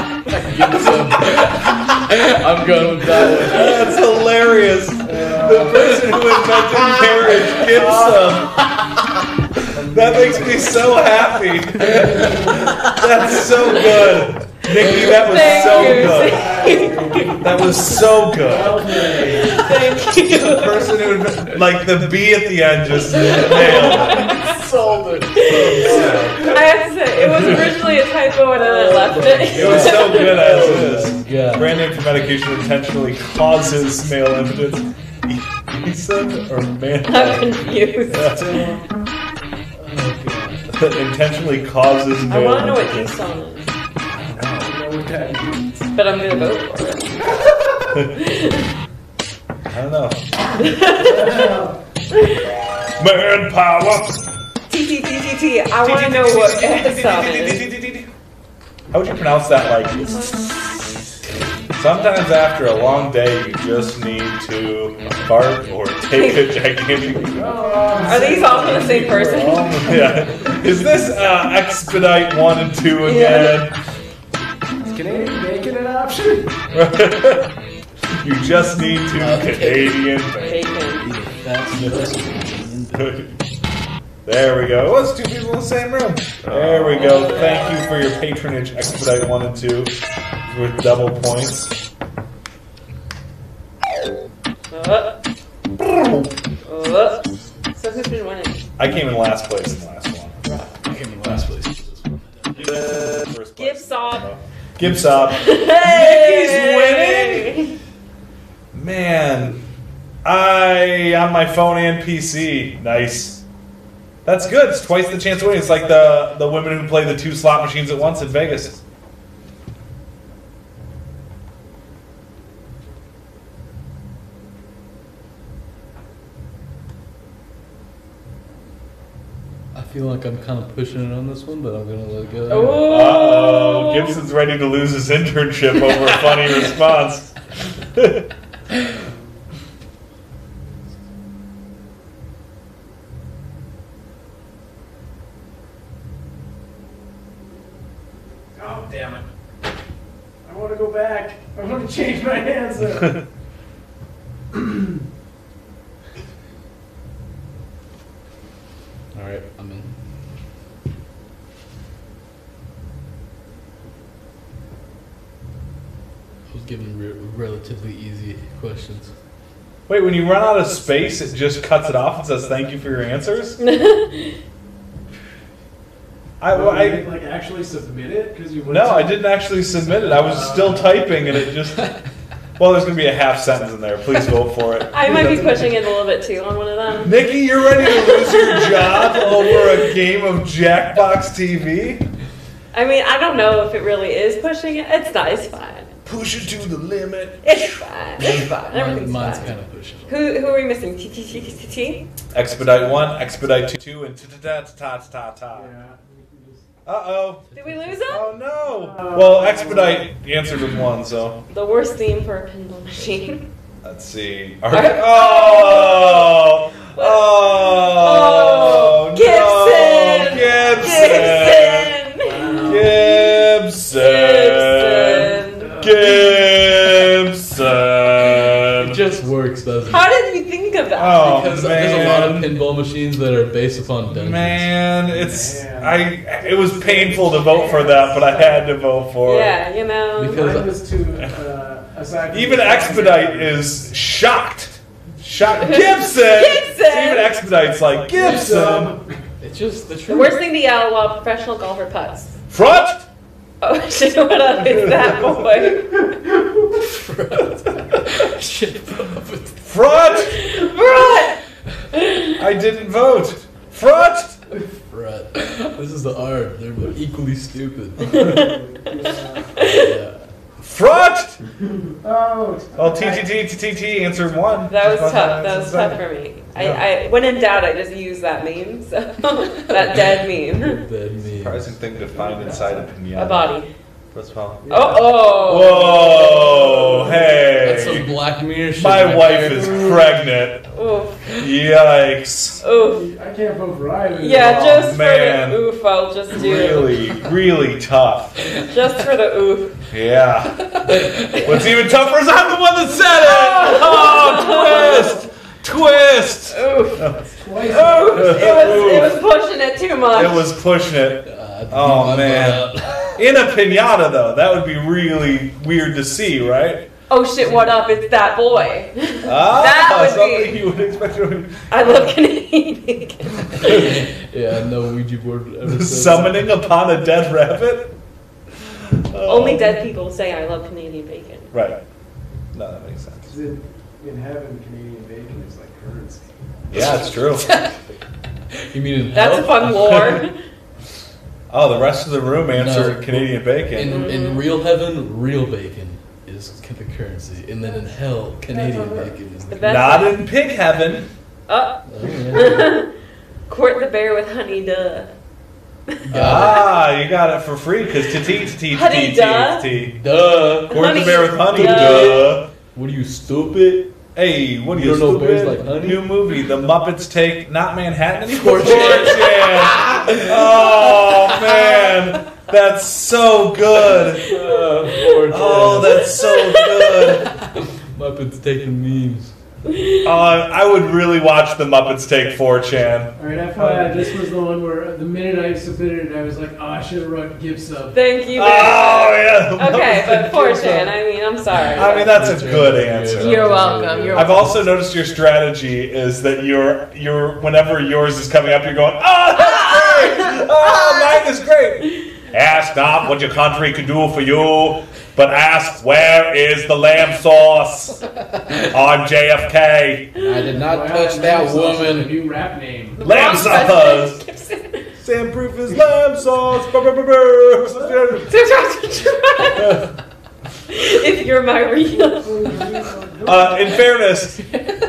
I'm going with that one. That's hilarious. The person who invented marriage, Gibson. That makes me so happy. That's so good. Nikki, that was That was so good. Thank you. The person who, like the B at the end, just nailed it. Sold it. I have to say, it was originally a typo and then I left it. It was so good as is. Yeah. Brand name for medication intentionally causes male impotence. Ethan or man? I'm confused. Intentionally causes I male want to know what impotence. you song is. I don't know what that means. But I'm going to vote for it. I don't know. Manpower. T. I want to know what song is. How would you pronounce that? Like, sometimes after a long day, you just need to fart or take a gigantic. Are these all from the same person? Yeah. Is this expedite 1 and 2 again? Is Canadian bacon an option? You just need to Canadian Bacon. bacon. There we go. Well, it's 2 people in the same room. There we go. Thank you for your patronage, expedite 1 and 2, with double points. So who's been winning? I came in last place in the last one. I came in last place. First place. Gibson. Gibson. Hey! Nikki's winning. Man, on my phone and PC. Nice. That's good. It's twice the chance of winning. It's like the women who play the 2 slot machines at once in Vegas. I feel like I'm kind of pushing it on this one, but I'm going to let it go. Uh-oh. Gibson's ready to lose his internship over a funny response. Oh, damn it. I want to go back. I want to change my answer. Alright, I'm in. I was given relatively easy questions. Wait, when you run out of space, it just cuts it off and says thank you for your answers? I like actually submit it because you. No, I didn't actually submit it. I was still typing and it just... Well, there's going to be a half sentence in there. Please vote for it. I might be pushing it a little bit too on one of them. Nikki, you're ready to lose your job over a game of Jackbox TV? I mean, I don't know if it really is pushing it. It's not. It's fine. Push it to the limit. It's fine. It's fine. Everything's Mine's fine. kind of pushing. Who are we missing? T? Expedite 1, Expedite 2, and ta-ta-ta-ta-ta-ta. Uh-oh. Did we lose them? Oh, no. Well, Expedite answered with 1, so... The worst theme for a pinball machine. Let's see. Oh! Oh! Gibson! No. Gibson! It just works, doesn't it? How did you think of that? Oh, Because man. there's a lot of pinball machines that are based upon dungeons. Man, it was painful to vote for that, but I had to vote for it. Yeah, you know. Because Mine was too. Aside from Even the- Expedite is shocked. Gibson! Even Expedite's like, Gibson! it's just the truth. The worst thing to yell while a professional golfer putts. Front! Oh shit, what up is that boy? Front! Front! I didn't vote. Front! Right. This is the art. They're equally stupid. Yeah. Front! Oh, TTT answered one. That was tough. That was tough for me. I when in doubt, I just use that meme. So that dead meme. Dead meme. Surprising thing to find inside a pinata. A body. That's fine. Oh. Whoa! Hey. That's some Black Mirror shit. My right wife there. is pregnant. Oof. Yikes. Oof. I can't vote for either. Yeah, Oh, just man. for the oof, I'll just do. Really tough. Just for the oof. Yeah. What's even tougher is I'm the one that said it. Oh, twist. Oof. Twice. Oof. It was pushing it too much. It was pushing it. Oh man. In a pinata though, that would be really weird to see, right? Oh shit, what up? It's that boy. That would something be- you would expect to I love Canadian bacon. Yeah, no Ouija board ever said summoning upon a dead rabbit. Only dead people say I love Canadian bacon. Right. No, that makes sense. In heaven, Canadian bacon is like currency. Yeah, it's true. You mean in That's hell? a fun lore. Oh, the rest of the room answered No. Canadian bacon. In real heaven, real bacon is the currency, and then in hell, Canadian bacon is the The best Not one. in pig heaven. Court the bear with honey, duh. Ah, you got it for free because Honey, duh. Duh. Court the bear with honey, Duh. duh. What are you, stupid? Hey, what are You you, don't know stupid? bears like honey? New movie, The Muppets Take Not Manhattan Fortune. anymore. Fortune. Oh man, that's so good. Oh, that's so good. Muppets taking memes. I would really watch The Muppets Take 4chan. All right, FYI, this was the one where the minute I submitted it, I was like, oh, I should have wrote Gibson. Thank you. Oh yeah. The Okay, Muppets but Take 4chan, I mean, I'm sorry. I mean, that's a good answer. You're welcome. You're I've welcome. also noticed your strategy is that you're whenever yours is coming up, you're going, oh, that's great! Oh, mine is great! Ask not what your country can do for you, but ask where is the lamb sauce? I'm JFK. I did not Wow, touch that a woman. new rap name. Lamb sauce! Sam Proof is lamb sauce! If you're my real. In fairness,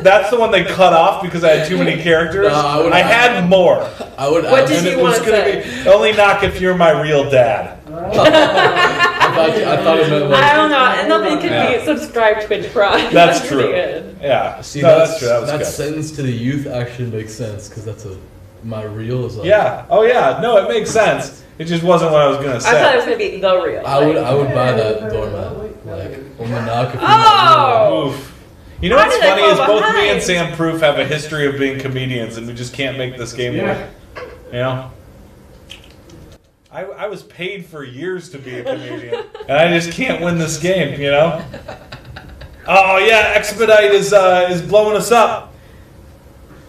that's the one they cut off because I had too many characters. No, I had more. I would. What did And you it was wanna going to say? be only knock if you're my real dad. I thought it meant like. I don't know. Nothing could Yeah. be subscribed Twitch Prime. That's pretty true. good. Yeah. See, No, that's true. That was that good. sentence to the youth actually makes sense because that's my real is like. Yeah. Oh, yeah. No, it makes sense. It just wasn't what I was going to I thought it say. was gonna be the real. I would buy that doormat like on the knock. If Oh! Oof. You know How what's did I funny go is both me behind? and Sam Proof have a history of being comedians, and we just can't make this game work. You know? I was paid for years to be a comedian, and I just can't win this game, you know? Oh, yeah, Expedite is blowing us up.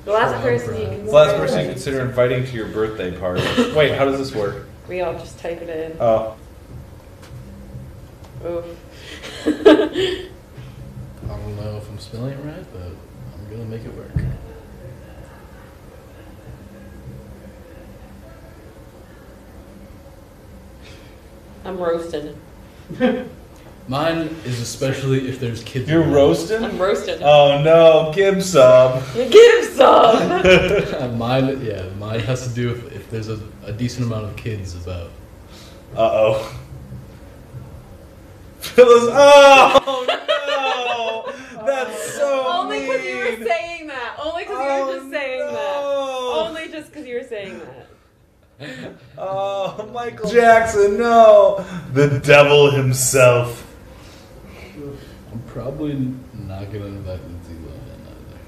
The last person you can The last person you consider inviting to your birthday party. Wait, how does this work? We all just type it in. Oh. Oof. I don't know if I'm spelling it right, but I'm gonna make it work. I'm roasted. Mine is especially if there's kids. You're around. roasting? I'm roasted. Oh, no. Give some. Give some. Mine has to do if there's a decent amount of kids about. Uh-oh. Phyllis, oh no! That's so Only because you were mean. saying that. Only because you were just saying that. Only just because you were saying that. Oh, Michael Jackson, no! The devil himself. I'm probably not gonna invite Lindsay Lohan either.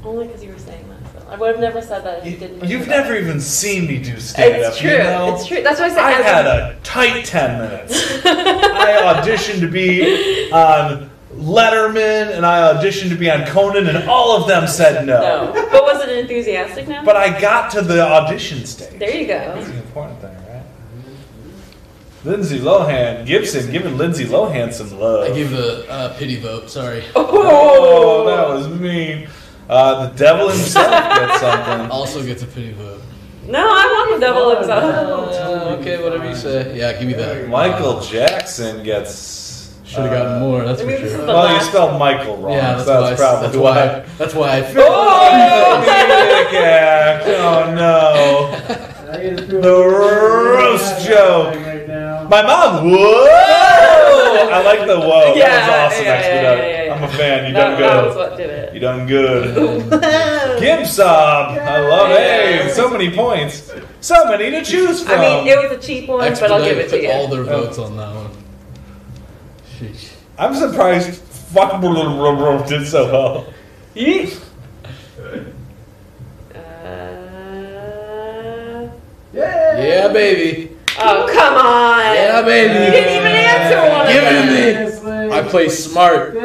Only because you were saying that. So I would have never said that if you didn't. You've never even seen me do stand-up, It's true. you know? It's true. That's why I said. I had a tight 10 minutes. I auditioned to be on Letterman, and I auditioned to be on Conan, and all of them said no. No. But was it enthusiastic now? But I got to the audition stage. There you go. That's the important thing, right? Lindsay Lohan, Gibson giving Lindsay Lohan some love. I gave the pity vote. Sorry. Oh, that was mean. The devil himself gets something. Also gets a pity vote. No, I Double XL. Okay, whatever you say. Yeah, give me that. Michael Jackson gets. Should have gotten more. That's for sure. Well, you spelled Michael wrong. Yeah, so that's probably why. That's why I. Oh no! The roast joke. My mom. Whoa! I like the whoa. Yeah, That was awesome, Expedite. I'm a fan. You done good. That was what did it. You done good. Gibsob. I love it. Hey, so many points. So many to choose from. I mean, it was a cheap one, but I'll give it to put you. all their votes on that one. Sheesh. I'm surprised fuck did so well. Yeah, baby. Oh, come on. Yeah, baby. You didn't even answer one Give of them. it to me. I play smart,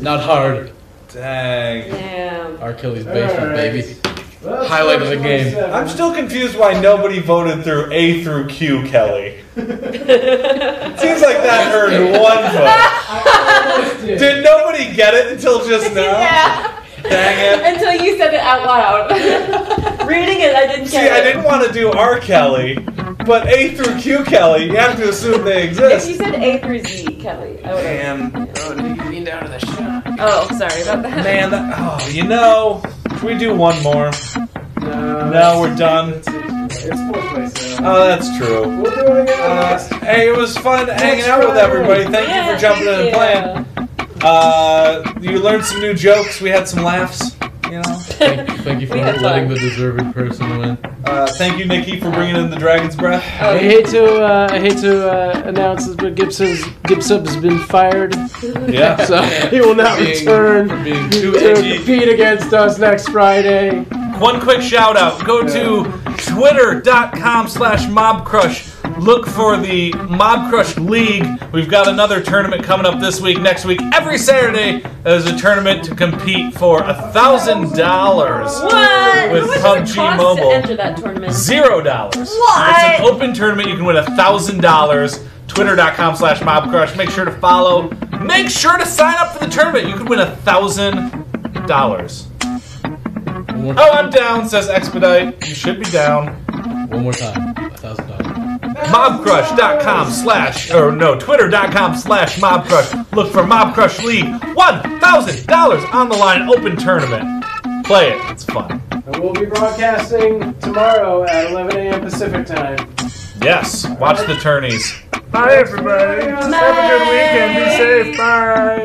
not hard. Dang. Damn. R. Kelly's basement, baby. Highlight of the game. I'm still confused why nobody voted through A through Q, Kelly. Seems like that earned one vote. Did nobody get it until just now? Yeah. Dang it. Until you said it out loud. Reading it, I didn't See, get it. I didn't want to do R. Kelly, but A through Q, Kelly, you have to assume they If exist. you said A through Z, Kelly, I would have. Lean down to the shot. Oh, sorry about that. Man, you know, should we do one more? No, we're done. It's fourth place now. Oh, that's true. We'll do it again. Hey, it was fun hanging out with everybody. Thank you for jumping in and playing. You learned some new jokes. We had some laughs. You know. Thank you for letting the deserving person win. Thank you, Nikki, for bringing in the Dragon's Breath. I hate to announce this, but Gibsub's been fired. Yeah. So he will not return being too to edgy. compete against us next Friday. One quick shout out. Go to twitter.com/mobcrush. Look for the Mobcrush League. We've got another tournament coming up this week, next week. Every Saturday there's a tournament to compete for $1,000 What? with How much does PUBG it cost Mobile. to enter that tournament? $0. What? It's an open tournament. You can win $1,000. Twitter.com/mobcrush. Make sure to follow. Make sure to sign up for the tournament. You could win $1,000. Oh, I'm down, says Expedite. You should be down. One more time. $1,000. Twitter.com/mobcrush. Look for Mobcrush League. $1,000 on the line, open tournament. Play it, it's fun. And we'll be broadcasting tomorrow at 11 a.m. Pacific time. Yes, watch the tourneys. Bye, everybody. Have a good weekend. Be safe. Bye.